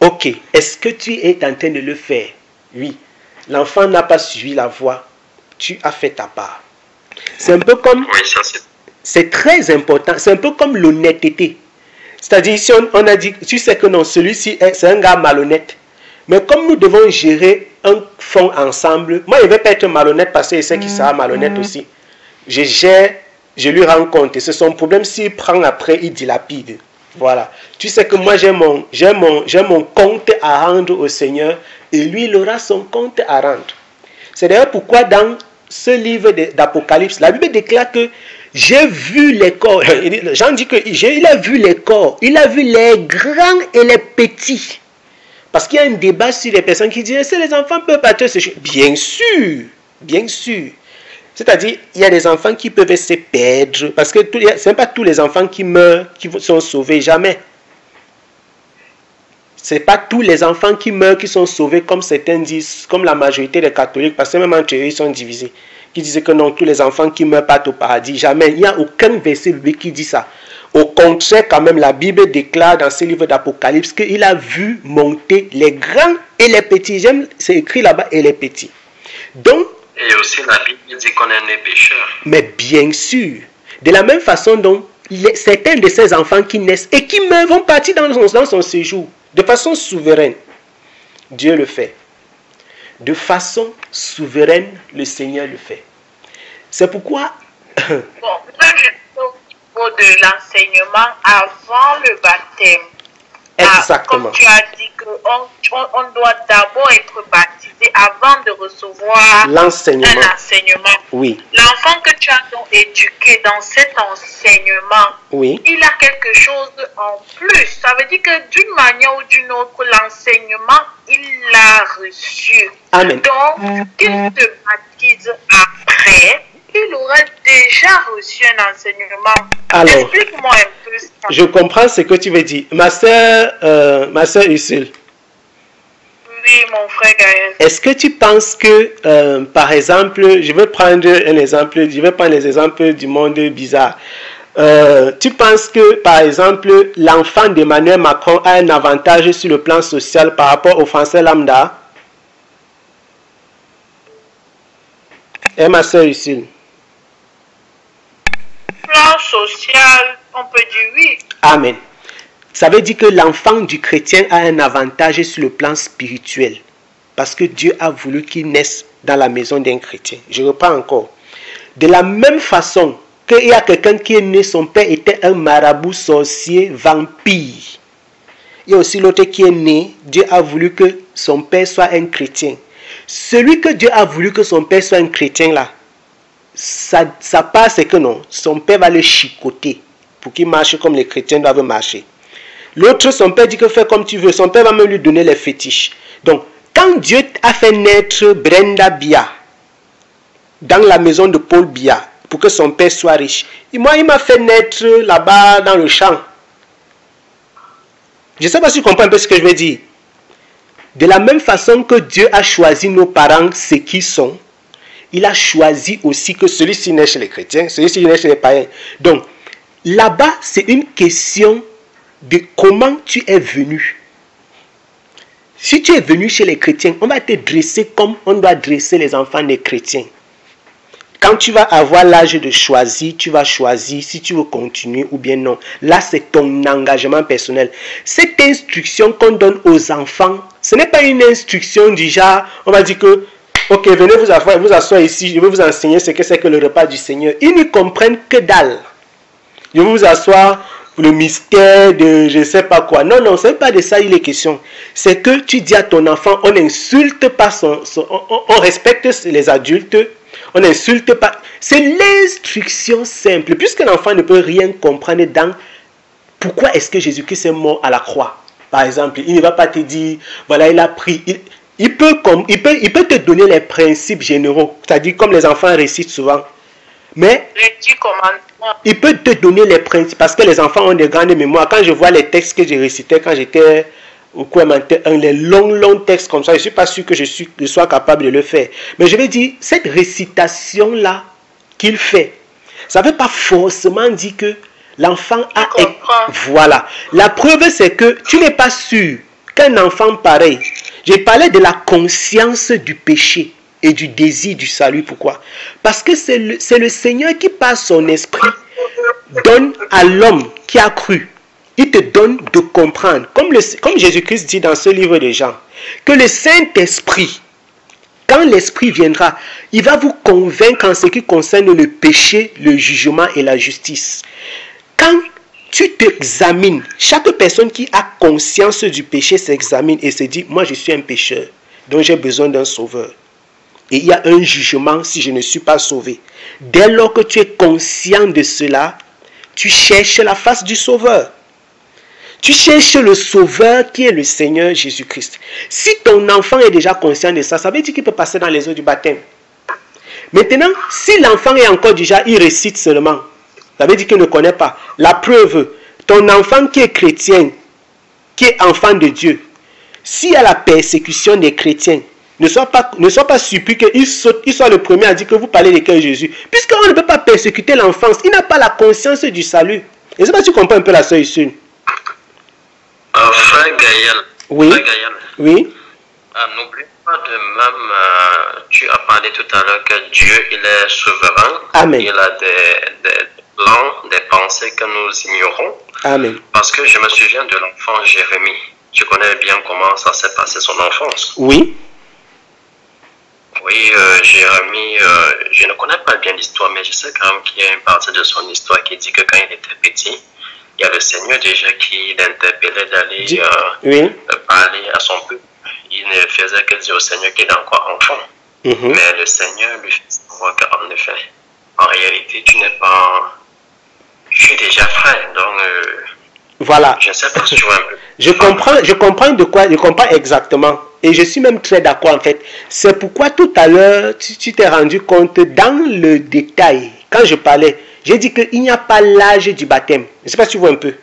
Ok, est-ce que tu es en train de le faire? Oui. L'enfant n'a pas suivi la voie. Tu as fait ta part. C'est un peu comme... Oui, ça c'est... C'est très important. C'est un peu comme l'honnêteté. C'est-à-dire, si on a dit, tu sais que non, celui-ci, c'est un gars malhonnête. Mais comme nous devons gérer un fonds ensemble, moi je ne vais pas être malhonnête parce que je sais qu'il sera malhonnête aussi. Je gère, je lui rends compte. Et c'est son problème s'il prend après, il dilapide. Voilà. Tu sais que moi j'ai mon compte à rendre au Seigneur et lui il aura son compte à rendre. C'est d'ailleurs pourquoi dans ce livre d'Apocalypse, la Bible déclare que j'ai vu les corps. Jean dit qu'il a vu les corps. Il a vu les grands et les petits. Parce qu'il y a un débat sur les personnes qui disent est-ce que les enfants peuvent battre ces choses? Bien sûr. Bien sûr. C'est-à-dire, il y a des enfants qui peuvent se perdre. Parce que ce n'est pas tous les enfants qui meurent, qui sont sauvés, jamais. Ce n'est pas tous les enfants qui meurent, qui sont sauvés, comme certains disent, comme la majorité des catholiques, parce que même entre eux, ils sont divisés. Qui disaient que non, tous les enfants qui meurent partent au paradis. Jamais. Il n'y a aucun verset biblique qui dit ça. Au contraire, quand même, la Bible déclare dans ce livre d'Apocalypse qu'il a vu monter les grands et les petits. J'aime, c'est écrit là-bas, et les petits. Donc, et aussi la Bible dit qu'on est né pécheur. Mais bien sûr, de la même façon dont certains de ces enfants qui naissent et qui meurent vont partir dans son séjour de façon souveraine. Dieu le fait. De façon souveraine, le Seigneur le fait. C'est pourquoi... Bon, moi je suis au niveau de l'enseignement avant le baptême. Exactement. Comme tu as dit qu'on doit d'abord être baptisé avant de recevoir l'enseignement. Un enseignement. Oui. L'enfant que tu as donc éduqué dans cet enseignement, oui, il a quelque chose en plus. Ça veut dire que d'une manière ou d'une autre, l'enseignement, il l'a reçu. Amen. Donc, qu'il te baptise après, il aura déjà reçu un enseignement. Alors, explique-moi un peu ça. Je comprends ce que tu veux dire. Ma soeur Ursule. Oui, mon frère Gaël. Est-ce que tu penses que, par exemple, je vais prendre un exemple, je vais prendre les exemples du monde bizarre. Tu penses que, par exemple, l'enfant d'Emmanuel Macron a un avantage sur le plan social par rapport au Français lambda? Et ma soeur Ursule? Plan social, on peut dire oui. Amen. Ça veut dire que l'enfant du chrétien a un avantage sur le plan spirituel. Parce que Dieu a voulu qu'il naisse dans la maison d'un chrétien. Je reprends encore. De la même façon qu'il y a quelqu'un qui est né, son père était un marabout, sorcier, vampire. Il y a aussi l'autre qui est né, Dieu a voulu que son père soit un chrétien. Celui que Dieu a voulu que son père soit un chrétien là, ça passe, c'est que non, son père va le chicoter pour qu'il marche comme les chrétiens doivent marcher. L'autre, son père dit que fais comme tu veux, son père va même lui donner les fétiches. Donc, quand Dieu a fait naître Brenda Bia dans la maison de Paul Bia pour que son père soit riche, il m'a fait naître là-bas dans le champ. Je ne sais pas si tu comprends un peu ce que je veux dire. De la même façon que Dieu a choisi nos parents, ce qu'ils sont, il a choisi aussi que celui-ci naît chez les chrétiens, celui-ci naît chez les païens. Donc, là-bas, c'est une question de comment tu es venu. Si tu es venu chez les chrétiens, on va te dresser comme on doit dresser les enfants des chrétiens. Quand tu vas avoir l'âge de choisir, tu vas choisir si tu veux continuer ou bien non. Là, c'est ton engagement personnel. Cette instruction qu'on donne aux enfants, ce n'est pas une instruction du genre, on va dire que ok, venez vous asseoir ici, je vais vous enseigner ce que c'est que le repas du Seigneur. Ils ne comprennent que dalle. Je vais vous asseoir le mystère de je ne sais pas quoi. Non, non, ce n'est pas de ça il est question. C'est que tu dis à ton enfant, on n'insulte pas on respecte les adultes, on n'insulte pas. C'est l'instruction simple. Puisque l'enfant ne peut rien comprendre dans pourquoi est-ce que Jésus-Christ est mort à la croix. Par exemple, il ne va pas te dire, voilà, il a pris... Il peut te donner les principes généraux, c'est-à-dire comme les enfants récitent souvent. Mais il peut te donner les principes, parce que les enfants ont de grandes mémoires. Quand je vois les textes que je récitais quand j'étais au cours les longs textes comme ça, je ne suis pas sûr que je sois capable de le faire. Mais je vais dire, cette récitation-là qu'il fait, ça ne veut pas forcément dire que l'enfant a... Voilà. La preuve, c'est que tu n'es pas sûr qu'un enfant pareil... J'ai parlé de la conscience du péché et du désir du salut. Pourquoi? Parce que c'est le Seigneur qui, par son esprit, donne à l'homme qui a cru Il te donne de comprendre, comme Jésus-Christ dit dans ce livre de Jean, que le Saint-Esprit, quand l'Esprit viendra, il va vous convaincre en ce qui concerne le péché, le jugement et la justice. Quand tu t'examines, chaque personne qui a conscience du péché s'examine et se dit, moi je suis un pécheur, donc j'ai besoin d'un sauveur. Et il y a un jugement si je ne suis pas sauvé. Dès lors que tu es conscient de cela, tu cherches la face du sauveur. Tu cherches le sauveur qui est le Seigneur Jésus-Christ. Si ton enfant est déjà conscient de ça, ça veut dire qu'il peut passer dans les eaux du baptême. Maintenant, si l'enfant est encore déjà, il récite seulement. Ça veut dire qu'il ne connaît pas. La preuve, ton enfant qui est chrétien, qui est enfant de Dieu, s'il y a la persécution des chrétiens, ne sois pas surpris qu'il soit le premier à dire que vous parlez de quel Jésus. Puisqu'on ne peut pas persécuter l'enfance, il n'a pas la conscience du salut. Et c'est pas si tu comprends un peu la sœur ici. Frère Gaël. Oui. Frère Gaël. Oui. N'oublie pas de même, tu as parlé tout à l'heure que Dieu, il est souverain. Amen. Il a des plans, des pensées que nous ignorons. Amen. Parce que je me souviens de l'enfant Jérémie. Tu connais bien comment ça s'est passé son enfance. Oui. Oui, Jérémie, je ne connais pas bien l'histoire, mais je sais quand même qu'il y a une partie de son histoire qui dit que quand il était petit, il y a le Seigneur déjà qui l'interpellait d'aller parler à son peuple. Il ne faisait que dire au Seigneur qu'il est encore enfant. Mais le Seigneur lui fait savoir qu'en effet, en réalité, tu n'es pas... Je suis déjà frère, donc... voilà. Je ne sais pas si tu vois un peu. Je comprends exactement. Et je suis même très d'accord en fait. C'est pourquoi tout à l'heure, tu t'es rendu compte dans le détail, quand je parlais, j'ai dit qu'il n'y a pas l'âge du baptême. Je ne sais pas si tu vois un peu.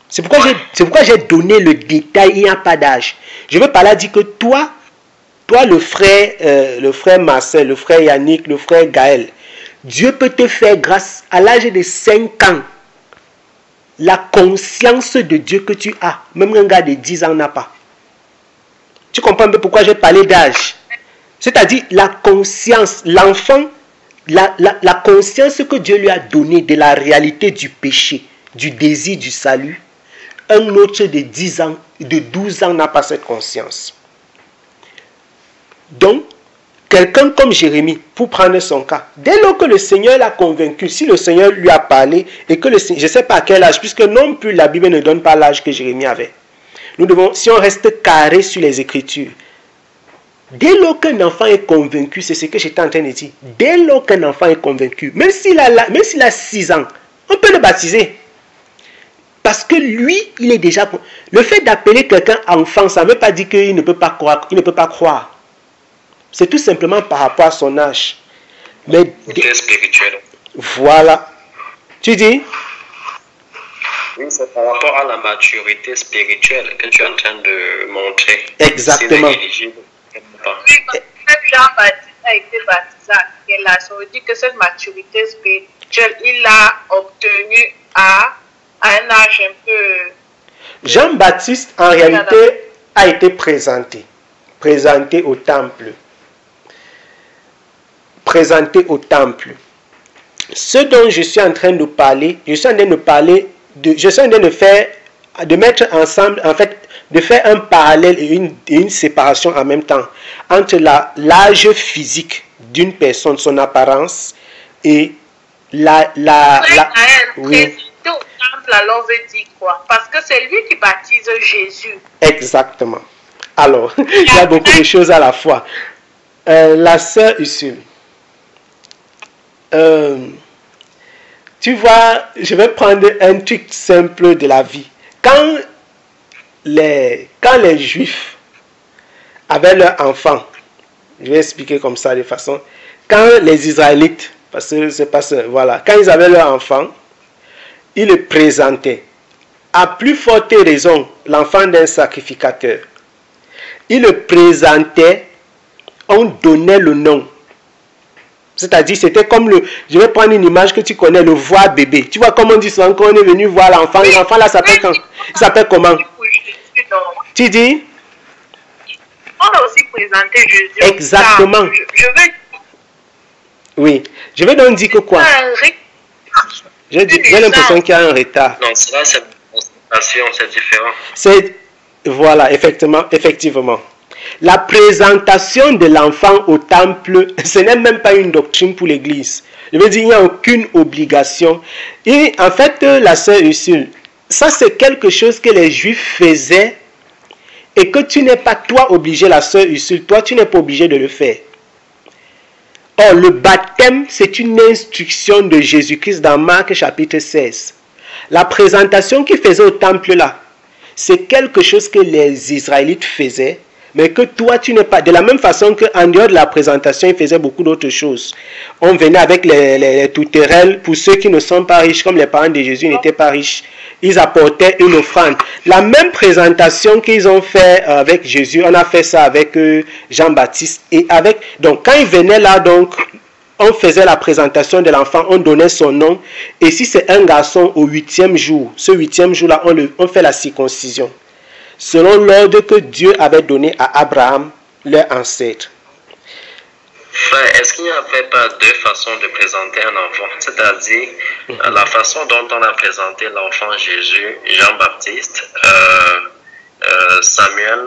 C'est pourquoi j'ai donné le détail, il n'y a pas d'âge. Je veux par là dire que toi le frère Marcel, le frère Yannick, le frère Gaël, Dieu peut te faire grâce à l'âge de 5 ans. La conscience de Dieu que tu as, même un gars de 10 ans n'a pas. Tu comprends un peu pourquoi j'ai parlé d'âge? C'est-à-dire la conscience, l'enfant, la conscience que Dieu lui a donnée de la réalité du péché, du désir du salut. Un autre de 10 ans, de 12 ans n'a pas cette conscience. Donc, quelqu'un comme Jérémie, pour prendre son cas, dès lors que le Seigneur l'a convaincu, si le Seigneur lui a parlé, et que je ne sais pas à quel âge, puisque non plus la Bible ne donne pas l'âge que Jérémie avait. Nous devons, si on reste carré sur les Écritures, dès lors qu'un enfant est convaincu, c'est ce que j'étais en train de dire, dès lors qu'un enfant est convaincu, même s'il a 6 ans, on peut le baptiser. Parce que lui, il est déjà... Le fait d'appeler quelqu'un enfant, ça ne veut pas dire qu'il ne peut pas croire. C'est tout simplement par rapport à son âge. Mais spirituel. Voilà. Tu dis? Oui, c'est par rapport à la maturité spirituelle que tu es en train de montrer. Exactement. Jean-Baptiste a été baptisé à quel âge? Ça veut dire que cette maturité spirituelle, il l'a obtenue à un âge un peu... Jean-Baptiste, en réalité, a été présenté au temple. Ce dont je suis en train de parler, de mettre ensemble, en fait, de faire un parallèle et une séparation en même temps entre l'âge physique d'une personne, son apparence, et oui. Au temple, alors veut dire quoi? Parce que c'est lui qui baptise Jésus. Exactement. Alors, il y a beaucoup de choses à la fois. La sœur Ursule, tu vois, je vais prendre un truc simple de la vie. Quand les Juifs avaient leurs enfants, je vais expliquer comme ça de façon, quand les Israélites, parce que c'est pas ça, voilà, quand ils avaient leurs enfants, ils le présentaient. À plus forte raison, l'enfant d'un sacrificateur. Ils le présentaient, on donnait le nom. C'est-à-dire, c'était comme je vais prendre une image que tu connais, le voir bébé. Tu vois comment on dit souvent quand on est venu voir l'enfant. L'enfant là s'appelle comment? Tu dis? On a aussi présenté Jésus. Exactement. Oui. Je vais donc dire que quoi? J'ai l'impression qu'il y a un retard. Non, cela c'est c'est différent. Voilà, effectivement. La présentation de l'enfant au temple, ce n'est même pas une doctrine pour l'Église. Je veux dire, il n'y a aucune obligation. Et en fait, la sœur Ursule, ça c'est quelque chose que les Juifs faisaient et que tu n'es pas toi obligé, la sœur Ursule, toi tu n'es pas obligé de le faire. Or, le baptême, c'est une instruction de Jésus-Christ dans Marc chapitre 16. La présentation qu'il faisait au temple là, c'est quelque chose que les Israélites faisaient, mais que toi, tu n'es pas. De la même façon qu'en dehors de la présentation, ils faisaient beaucoup d'autres choses. On venait avec les tourterelles, pour ceux qui ne sont pas riches, comme les parents de Jésus n'étaient pas riches, ils apportaient une offrande. La même présentation qu'ils ont fait avec Jésus, on a fait ça avec Jean-Baptiste. Donc, quand ils venaient là, donc, on faisait la présentation de l'enfant, on donnait son nom. Et si c'est un garçon au 8e jour, ce 8e jour-là, on fait la circoncision. Selon l'ordre que Dieu avait donné à Abraham, leur ancêtre. Frère, est-ce qu'il n'y avait pas deux façons de présenter un enfant? C'est-à-dire, la façon dont on a présenté l'enfant Jésus, Jean-Baptiste, Samuel,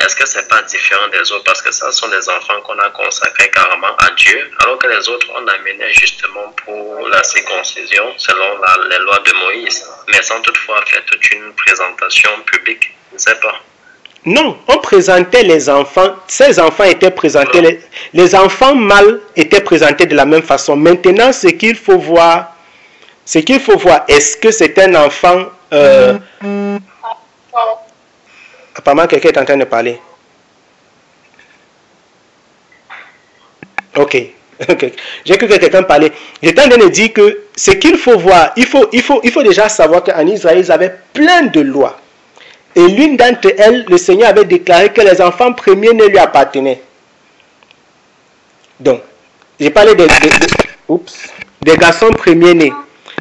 est-ce que ce n'est pas différent des autres? Parce que ça sont des enfants qu'on a consacrés carrément à Dieu, alors que les autres, on amenait justement pour la circoncision selon les lois de Moïse, mais sans toutefois faire toute une présentation publique. Je ne sais pas. Non, on présentait les enfants, ces enfants étaient présentés, les enfants mâles étaient présentés de la même façon. Maintenant, ce qu'il faut voir, est-ce que c'est un enfant... Apparemment, quelqu'un est en train de parler. Ok. J'ai cru que quelqu'un parlait. J'étais en train de dire que ce qu'il faut voir, il faut déjà savoir qu'en Israël, ils avaient plein de lois. Et l'une d'entre elles, le Seigneur avait déclaré que les enfants premiers ne lui appartenaient. Donc, j'ai parlé des garçons premiers-nés.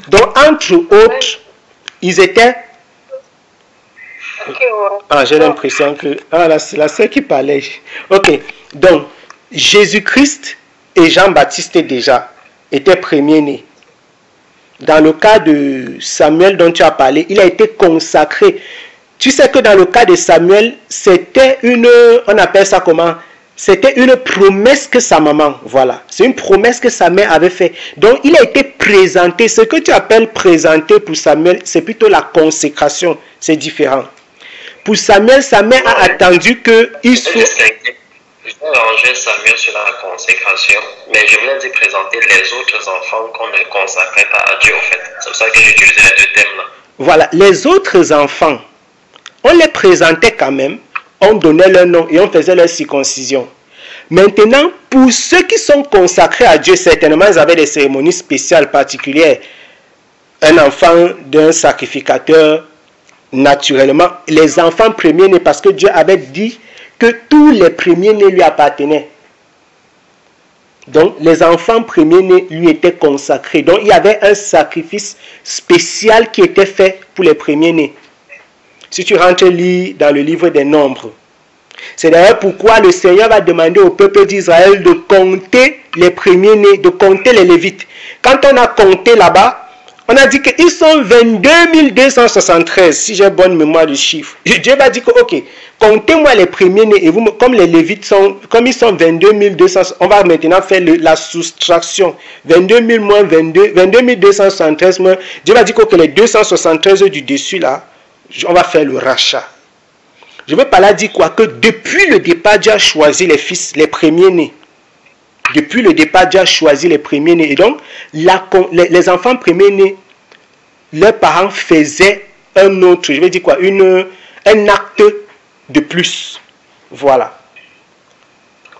Donc, entre autres, ils étaient... j'ai l'impression que... c'est la sœur qui parlait. Ok, donc, Jésus-Christ et Jean-Baptiste déjà étaient premiers-nés. Dans le cas de Samuel dont tu as parlé, il a été consacré. Tu sais que dans le cas de Samuel, c'était on appelle ça comment? C'était une promesse que sa maman, voilà. C'est une promesse que sa mère avait fait. Donc, il a été présenté. Ce que tu appelles présenté pour Samuel, c'est plutôt la consécration. C'est différent. Pour Samuel, sa mère a attendu qu'il soit... Je vais ranger Samuel sur la consécration, mais je voulais dire présenter les autres enfants qu'on ne consacrait pas à Dieu, en fait. C'est pour ça que j'ai utilisé les deux thèmes là. Voilà, les autres enfants, on les présentait quand même, on donnait leur nom et on faisait leur circoncision. Maintenant, pour ceux qui sont consacrés à Dieu, certainement, ils avaient des cérémonies spéciales particulières. Un enfant d'un sacrificateur, naturellement, les enfants premiers-nés, parce que Dieu avait dit que tous les premiers-nés lui appartenaient. Donc, les enfants premiers-nés lui étaient consacrés. Donc, il y avait un sacrifice spécial qui était fait pour les premiers-nés. Si tu rentres lire dans le livre des Nombres, c'est d'ailleurs pourquoi le Seigneur va demander au peuple d'Israël de compter les premiers-nés, de compter les Lévites. Quand on a compté là-bas, on a dit qu'ils sont 22 273, si j'ai bonne mémoire du chiffre. Dieu va dire que, ok, comptez-moi les premiers-nés, et vous, comme les Lévites sont, comme ils sont 22 200, on va maintenant faire la soustraction. 22 000 moins 22 273 moins, Dieu va dire que les 273 du dessus là, on va faire le rachat. Je veux pas là dire quoi, que depuis le départ, Dieu a choisi les fils, les premiers-nés. Depuis le départ, Dieu a choisi les premiers-nés. Et donc, les enfants premiers-nés, leurs parents faisaient un autre, je vais dire quoi, un acte de plus. Voilà.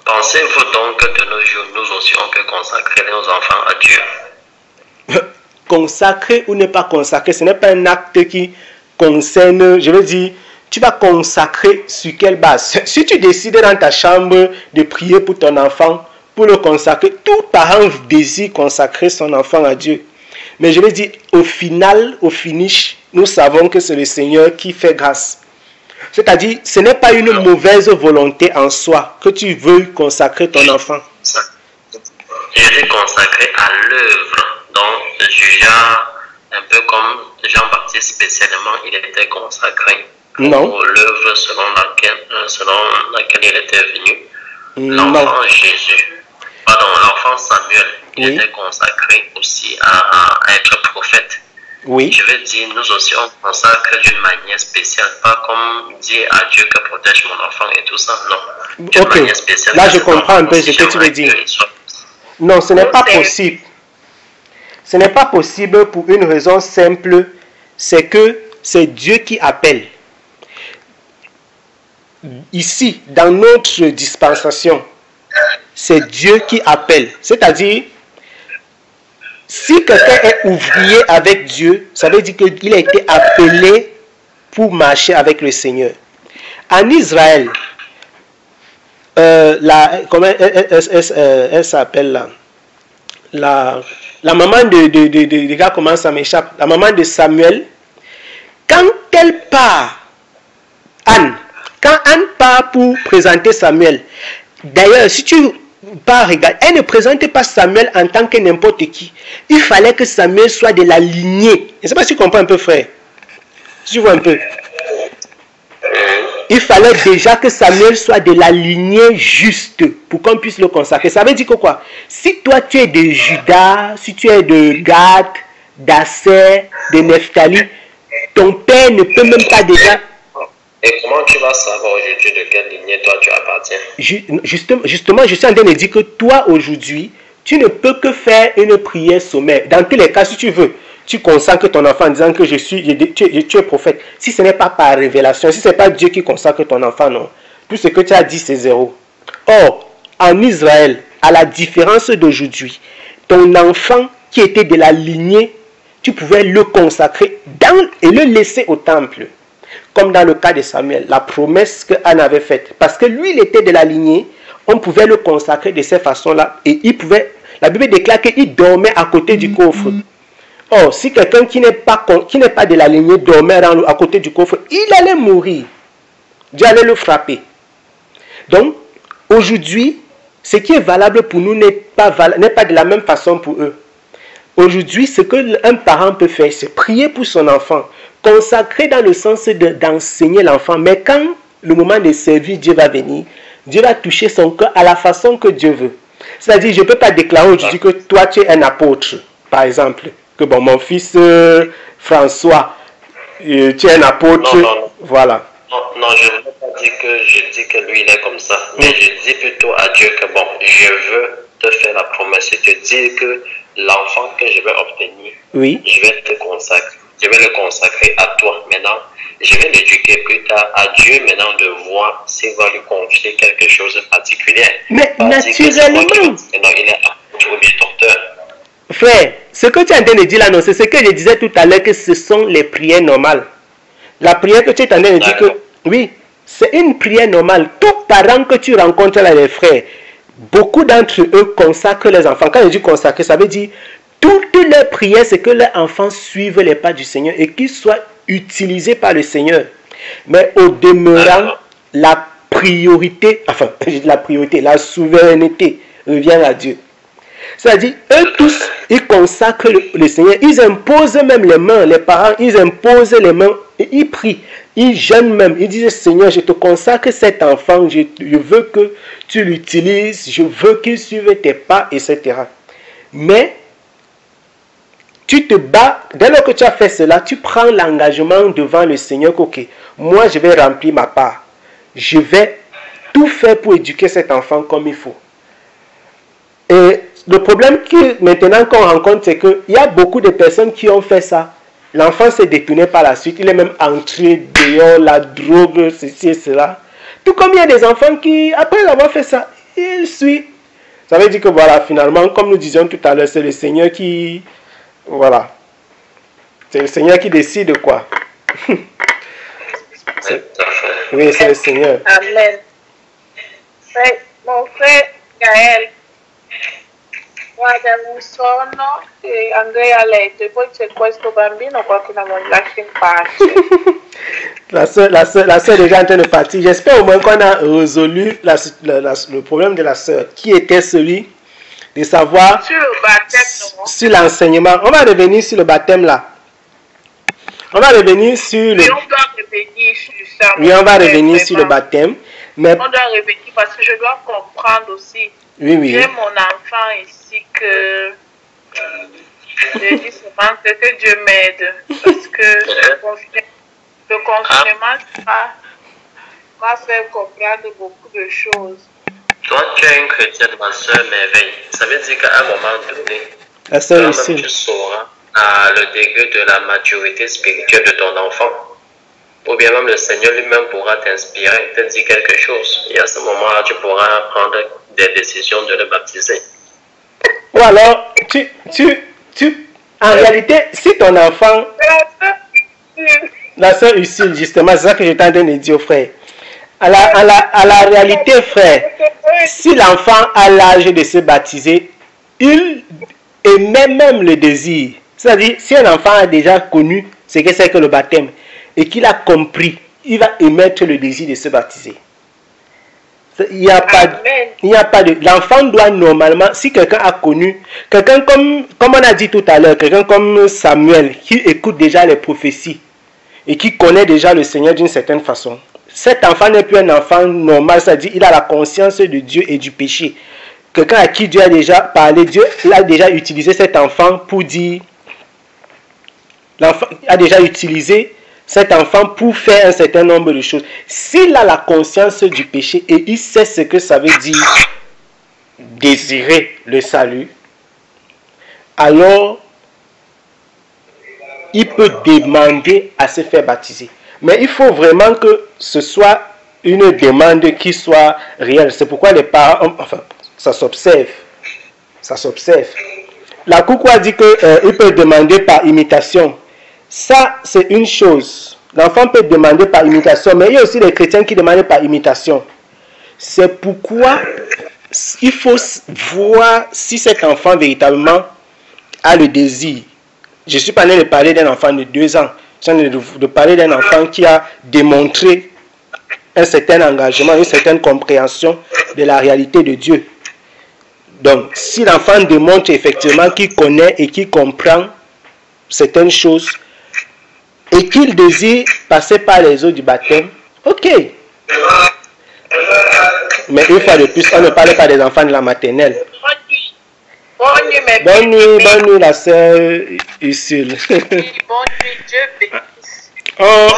Pensez-vous donc que de nos jours, nous aussi, on peut consacrer nos enfants à Dieu? Consacrer ou ne pas consacrer, ce n'est pas un acte qui concerne, je veux dire, tu vas consacrer sur quelle base? Si tu décides dans ta chambre de prier pour ton enfant, pour le consacrer, tout parent désire consacrer son enfant à Dieu. Mais je veux dire, au final, au finish, nous savons que c'est le Seigneur qui fait grâce. C'est-à-dire, ce n'est pas une mauvaise volonté en soi que tu veux consacrer ton enfant. Je vais consacrer à l'œuvre dont Julia un peu comme Jean-Baptiste spécialement, il était consacré Non. pour l'œuvre selon laquelle il était venu. L'enfant Jésus, pardon, l'enfant Samuel, il était consacré aussi à être prophète. Oui. Je veux dire, nous aussi on consacre d'une manière spéciale, pas comme dire à Dieu que protège mon enfant et tout ça, non. Ok, manière spéciale, là je comprends un peu ce que tu veux dire. Non, ce n'est pas possible. Ce n'est pas possible pour une raison simple, c'est que c'est Dieu qui appelle. Ici, dans notre dispensation, c'est Dieu qui appelle. C'est-à-dire, si quelqu'un est ouvrier avec Dieu, ça veut dire qu'il a été appelé pour marcher avec le Seigneur. En Israël, comment elle s'appelle là? La maman de gars, comment ça m'échappe? La maman de Samuel, quand elle part, quand Anne part pour présenter Samuel, d'ailleurs, si tu pars regarder, elle ne présentait pas Samuel en tant que n'importe qui. Il fallait que Samuel soit de la lignée. Je ne sais pas si tu comprends un peu, frère. Si tu vois un peu. Il fallait déjà que Samuel soit de la lignée juste pour qu'on puisse le consacrer. Ça veut dire que quoi? Si toi tu es de Judas, si tu es de Gad, d'Asser, de Nephtali, ton père ne peut même pas déjà... Et comment tu vas savoir aujourd'hui de quelle lignée toi tu appartiens? Justement, je suis en train de dire que toi aujourd'hui, tu ne peux que faire une prière sommaire. Dans tous les cas, si tu veux, tu consacres ton enfant en disant que tu es prophète. Si ce n'est pas par révélation, si ce n'est pas Dieu qui consacre ton enfant, non. Tout ce que tu as dit, c'est zéro. Or, en Israël, à la différence d'aujourd'hui, ton enfant qui était de la lignée, tu pouvais le consacrer et le laisser au temple. Comme dans le cas de Samuel, la promesse que Anne avait faite. Parce que lui, il était de la lignée, on pouvait le consacrer de cette façon-là. Et la Bible déclare qu'il dormait à côté du coffre. Or, si quelqu'un qui n'est pas de la lignée dormait à côté du coffre, il allait mourir. Dieu allait le frapper. Donc, aujourd'hui, ce qui est valable pour nous n'est pas de la même façon pour eux. Aujourd'hui, ce qu'un parent peut faire, c'est prier pour son enfant, consacrer dans le sens d'enseigner l'enfant. Mais quand le moment de servir, Dieu va venir, Dieu va toucher son cœur à la façon que Dieu veut. C'est-à-dire, je ne peux pas déclarer aujourd'hui que toi, tu es un apôtre, par exemple. Que bon, mon fils François, tu es un apôtre. Non. Voilà. Non, je ne veux pas dire que je dis que lui, il est comme ça. Mais je dis plutôt à Dieu que bon, je veux te faire la promesse et te dire que l'enfant que je vais obtenir, oui, je vais te consacrer. Je vais le consacrer à toi. Maintenant, je vais l'éduquer plus tard à Dieu maintenant de voir s'il va lui confier quelque chose de particulier. Mais naturellement. Non, il est apôtre ou bien docteur. Frère, ce que tu es en train de dire là, non, c'est ce que je disais tout à l'heure, que ce sont les prières normales. La prière que tu es en train de dire que, oui, c'est une prière normale. Tous parents que tu rencontres là, les frères, beaucoup d'entre eux consacrent les enfants. Quand je dis consacrer, ça veut dire toutes leurs prières, c'est que leurs enfants suivent les pas du Seigneur et qu'ils soient utilisés par le Seigneur. Mais au demeurant, la priorité, la souveraineté revient à Dieu. C'est-à-dire, eux tous, ils consacrent le Seigneur. Ils imposent même les mains, les parents, ils imposent les mains et ils prient. Ils jeûnent même. Ils disent, Seigneur, je te consacre cet enfant, je veux que tu l'utilises, je veux qu'il suive tes pas, etc. Mais, tu te bats, dès lors que tu as fait cela, tu prends l'engagement devant le Seigneur que, ok, moi je vais remplir ma part. Je vais tout faire pour éduquer cet enfant comme il faut. Et le problème maintenant qu'on rencontre, c'est qu'il y a beaucoup de personnes qui ont fait ça. L'enfant s'est détourné par la suite. Il est même entré dehors, la drogue, ceci et cela. Tout comme il y a des enfants qui, après avoir fait ça, ils suivent. Ça veut dire que voilà, finalement, comme nous disions tout à l'heure, c'est le Seigneur qui... Voilà. C'est le Seigneur qui décide quoi. Oui, c'est le Seigneur. Amen. Mon frère Gaël. Guarda, un sonno e andrei a letto e poi c'è questo bambino qua che non mi lascia in pace. La sœur est déjà en train de partir. J'espère au moins qu'on a résolu le problème de la sœur, qui était celui de savoir sur le baptême, sur l'enseignement. On va revenir sur le baptême là. On va revenir sur le... Oui, on doit revenir sur ça. Oui, on va revenir sur le baptême. Mais... On doit revenir parce que je dois comprendre aussi. Oui, oui. J'ai mon enfant ici que... Je dis souvent que Dieu m'aide. Parce que le confinement va faire comprendre beaucoup de choses. Toi, tu es une chrétienne, ma soeur merveille. Ça veut dire qu'à un moment donné, toi-même tu sauras le degré de la maturité spirituelle de ton enfant. Ou bien même le Seigneur lui-même pourra t'inspirer, te dire quelque chose. Et à ce moment-là, tu pourras prendre des décisions de le baptiser. Ou alors, en réalité, si ton enfant... La sœur Ursule, justement, c'est ça que j'étais en train de dire au frère. À la réalité, frère, si l'enfant a l'âge de se baptiser, il émet même le désir. C'est-à-dire, si un enfant a déjà connu ce que c'est que le baptême et qu'il a compris, il va émettre le désir de se baptiser. Il n'y a pas de... L'enfant doit normalement, si quelqu'un a connu, quelqu'un comme on a dit tout à l'heure, quelqu'un comme Samuel, qui écoute déjà les prophéties et qui connaît déjà le Seigneur d'une certaine façon, cet enfant n'est plus un enfant normal, c'est-à-dire il a la conscience de Dieu et du péché. Quelqu'un à qui Dieu a déjà parlé, Dieu a déjà utilisé cet enfant pour dire... L'enfant a déjà utilisé cet enfant pour faire un certain nombre de choses. S'il a la conscience du péché et il sait ce que ça veut dire désirer le salut, alors il peut demander à se faire baptiser. Mais il faut vraiment que ce soit une demande qui soit réelle. C'est pourquoi les parents, enfin, ça s'observe. Ça s'observe. La Coucou a dit qu'il peut demander par imitation. Ça, c'est une chose. L'enfant peut demander par imitation, mais il y a aussi les chrétiens qui demandent par imitation. C'est pourquoi il faut voir si cet enfant véritablement a le désir. Je ne suis pas allé de parler d'un enfant de 2 ans. Je suis de parler d'un enfant qui a démontré un certain engagement, une certaine compréhension de la réalité de Dieu. Donc, si l'enfant démontre effectivement qu'il connaît et qu'il comprend certaines choses, et qu'il désire passer par les eaux du baptême, ok. Mais une fois de plus, on ne parle pas des enfants de la maternelle. Bonne nuit, la sœur Ursule. Bonne nuit, Dieu bénisse. On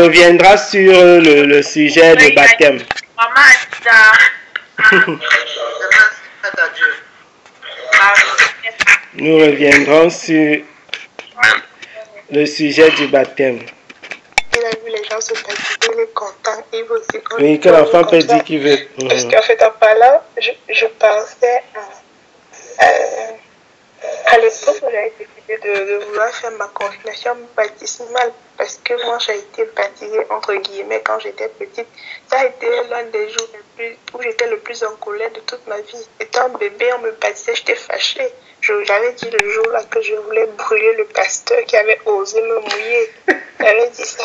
reviendra sur le sujet du baptême. Nous reviendrons sur le sujet du baptême. Il a vu les gens se baptiser, il est content, il veut aussi. Oui, que l'enfant peut dire qu'il veut. Parce qu'en fait, en parlant, je pensais à l'époque où j'avais décidé de vouloir faire ma confirmation baptismale, parce que moi j'ai été baptisée entre guillemets quand j'étais petite. Ça a été l'un des jours où j'étais le plus en colère de toute ma vie. Étant bébé, on me baptisait, j'étais fâchée. J'avais dit le jour-là que je voulais brûler le pasteur qui avait osé me mouiller. J'avais dit ça.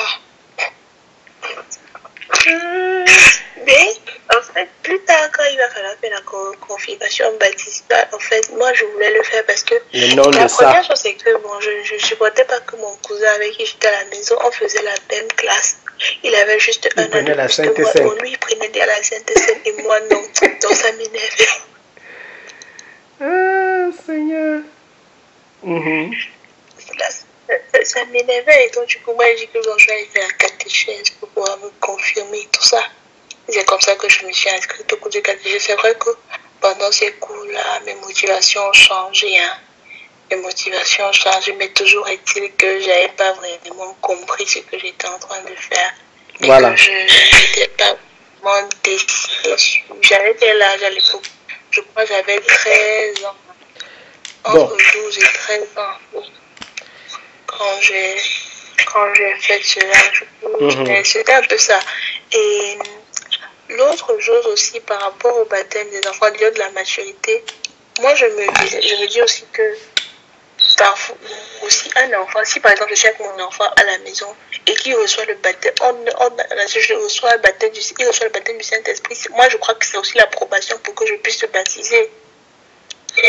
Mais, en fait, plus tard, quand il va falloir faire la confirmation baptismale, en fait, moi, je voulais le faire parce que la première chose, c'est que bon, je ne supportais pas que mon cousin avec qui j'étais à la maison, on faisait la même classe. Il avait juste un an de plus que moi. Pour lui, il prenait déjà la Sainte Seine et moi, non. Donc, ça m'énervait. Ah, Seigneur. Ça m'énervait et donc du coup moi j'ai dit que bon, je vais aller faire la catéchèse pour pouvoir me confirmer tout ça. C'est comme ça que je me suis inscrite au cours de catéchèse. C'est vrai que pendant ces cours-là, mes motivations ont changé. Mes motivations ont changé, mais toujours est-il que j'avais pas vraiment compris ce que j'étais en train de faire. Et voilà. Que je n'étais pas vraiment décidée. J'avais quel âge à l'époque? Je crois que j'avais 13 ans. Entre 12 et 13 ans. Quand j'ai fait cela, c'était un peu ça. Et l'autre chose aussi par rapport au baptême des enfants, de la maturité, moi je me dis aussi que parfois aussi un enfant, si par exemple je suis avec mon enfant à la maison et qu'il reçoit le baptême, il reçoit le baptême du Saint-Esprit, moi je crois que c'est aussi l'approbation pour que je puisse le baptiser. Oui,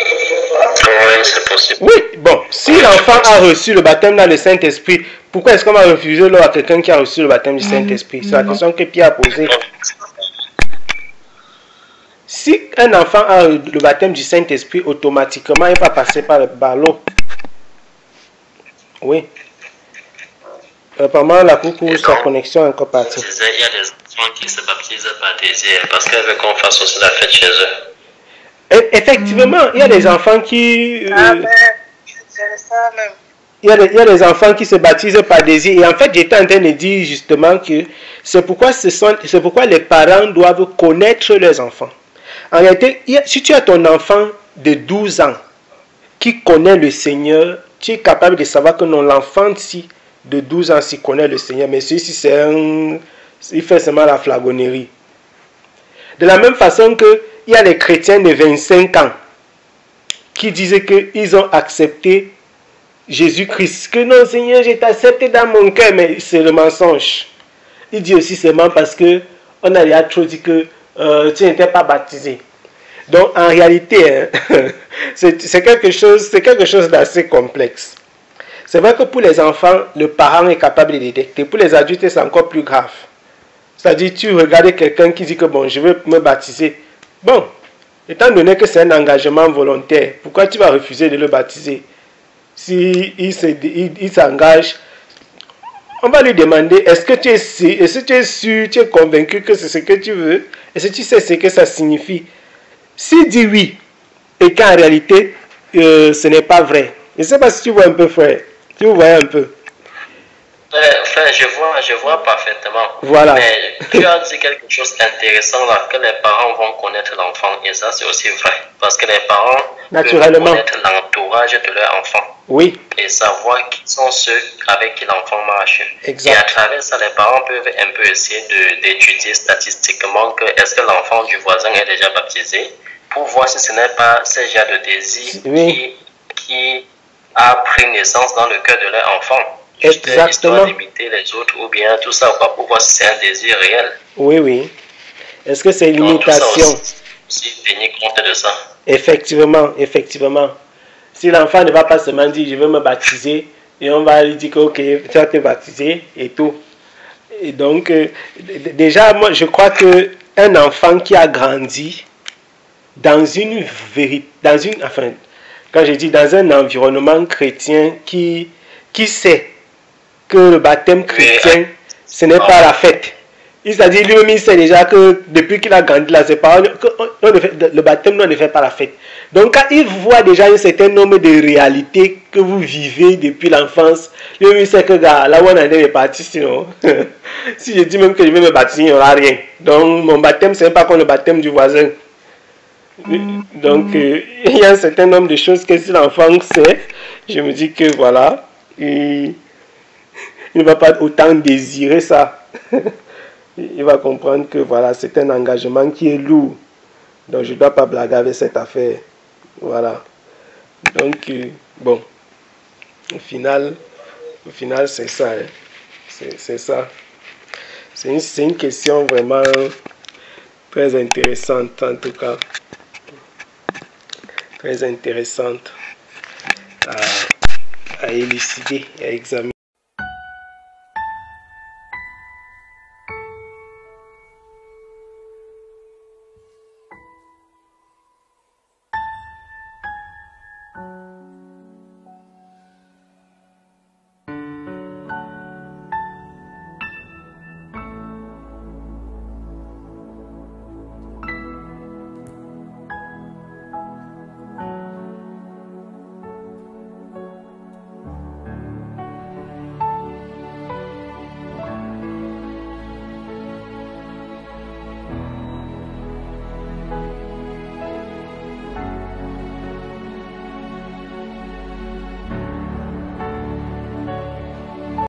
c'est possible. Oui, bon, si l'enfant a reçu le baptême dans le Saint-Esprit, Pourquoi est-ce qu'on va refuser l'eau à quelqu'un qui a reçu le baptême du Saint-Esprit? C'est la question que Pierre a posée. Si un enfant a le baptême du Saint-Esprit, automatiquement, il va passer par l'eau. Oui. Apparemment, la coucou, sa connexion est encore partie. Il y a des enfants qui se baptisent par désir parce qu'ils veulent qu'on fasse aussi la fête chez eux. Effectivement, il y a des enfants qui... C'est ça même. Il y a des enfants qui se baptisent par désir. Et en fait, j'étais en train de dire justement que c'est pourquoi les parents doivent connaître leurs enfants. En réalité, si tu as ton enfant de 12 ans qui connaît le Seigneur, tu es capable de savoir que non, l'enfant de 12 ans s'y connaît le Seigneur. Mais celui-ci, il fait seulement la flagonnerie. De la même façon qu'il y a les chrétiens de 25 ans qui disaient qu'ils ont accepté Jésus-Christ, que non Seigneur, je t'accepte dans mon cœur, mais c'est le mensonge. Il dit aussi seulement parce que on a déjà trop dit que tu n'étais pas baptisé. Donc en réalité, c'est quelque chose d'assez complexe. C'est vrai que pour les enfants, le parent est capable de détecter. Pour les adultes, c'est encore plus grave. C'est-à-dire, tu regardes quelqu'un qui dit que bon, je veux me baptiser. Bon, étant donné que c'est un engagement volontaire, pourquoi tu vas refuser de le baptiser? Si il s'engage, on va lui demander, est-ce que tu es sûr, tu es convaincu que c'est ce que tu veux? Est-ce que tu sais ce que ça signifie? S'il dit oui, et qu'en réalité, ce n'est pas vrai. Je ne sais pas si tu vois un peu, frère. Tu vois un peu. Enfin, je vois parfaitement. Voilà. Mais tu as dit quelque chose d'intéressant là, que les parents vont connaître l'enfant. Et ça, c'est aussi vrai. Parce que les parents peuvent connaître l'entourage de leur enfant. Oui. Et savoir qui sont ceux avec qui l'enfant marche. Exact. Et à travers ça, les parents peuvent un peu essayer d'étudier statistiquement que est-ce que l'enfant du voisin est déjà baptisé pour voir si ce n'est pas ce genre de désir qui a pris naissance dans le cœur de leur enfant. Exactement. Histoire d'imiter les autres ou bien tout ça, pour voir si c'est un désir réel. Oui, oui. Est-ce que c'est une imitation? Si tenir compte de ça. Effectivement, effectivement. Si l'enfant ne va pas seulement dire je veux me baptiser, et on va lui dire que ok, tu vas te baptiser et tout. Et donc, déjà, moi je crois qu'un enfant qui a grandi dans quand je dis dans un environnement chrétien qui sait que le baptême chrétien, ce n'est pas la fête. C'est-à-dire lui-même, il sait déjà que depuis qu'il a grandi là, ses parents, le baptême ne fait pas la fête. Donc quand il voit déjà un certain nombre de réalités que vous vivez depuis l'enfance, lui-même, il sait que là où on est parti, sinon, si je dis même que je vais me baptiser, il n'y aura rien. Donc mon baptême, ce n'est pas comme le baptême du voisin. Donc il y a un certain nombre de choses que si l'enfant sait, je me dis que voilà, il ne va pas autant désirer ça. Il va comprendre que voilà, c'est un engagement qui est lourd. Donc je ne dois pas blaguer avec cette affaire. Voilà. Donc, bon. Au final c'est ça. Hein. C'est ça. C'est une question vraiment très intéressante en tout cas. Très intéressante à élucider, à examiner.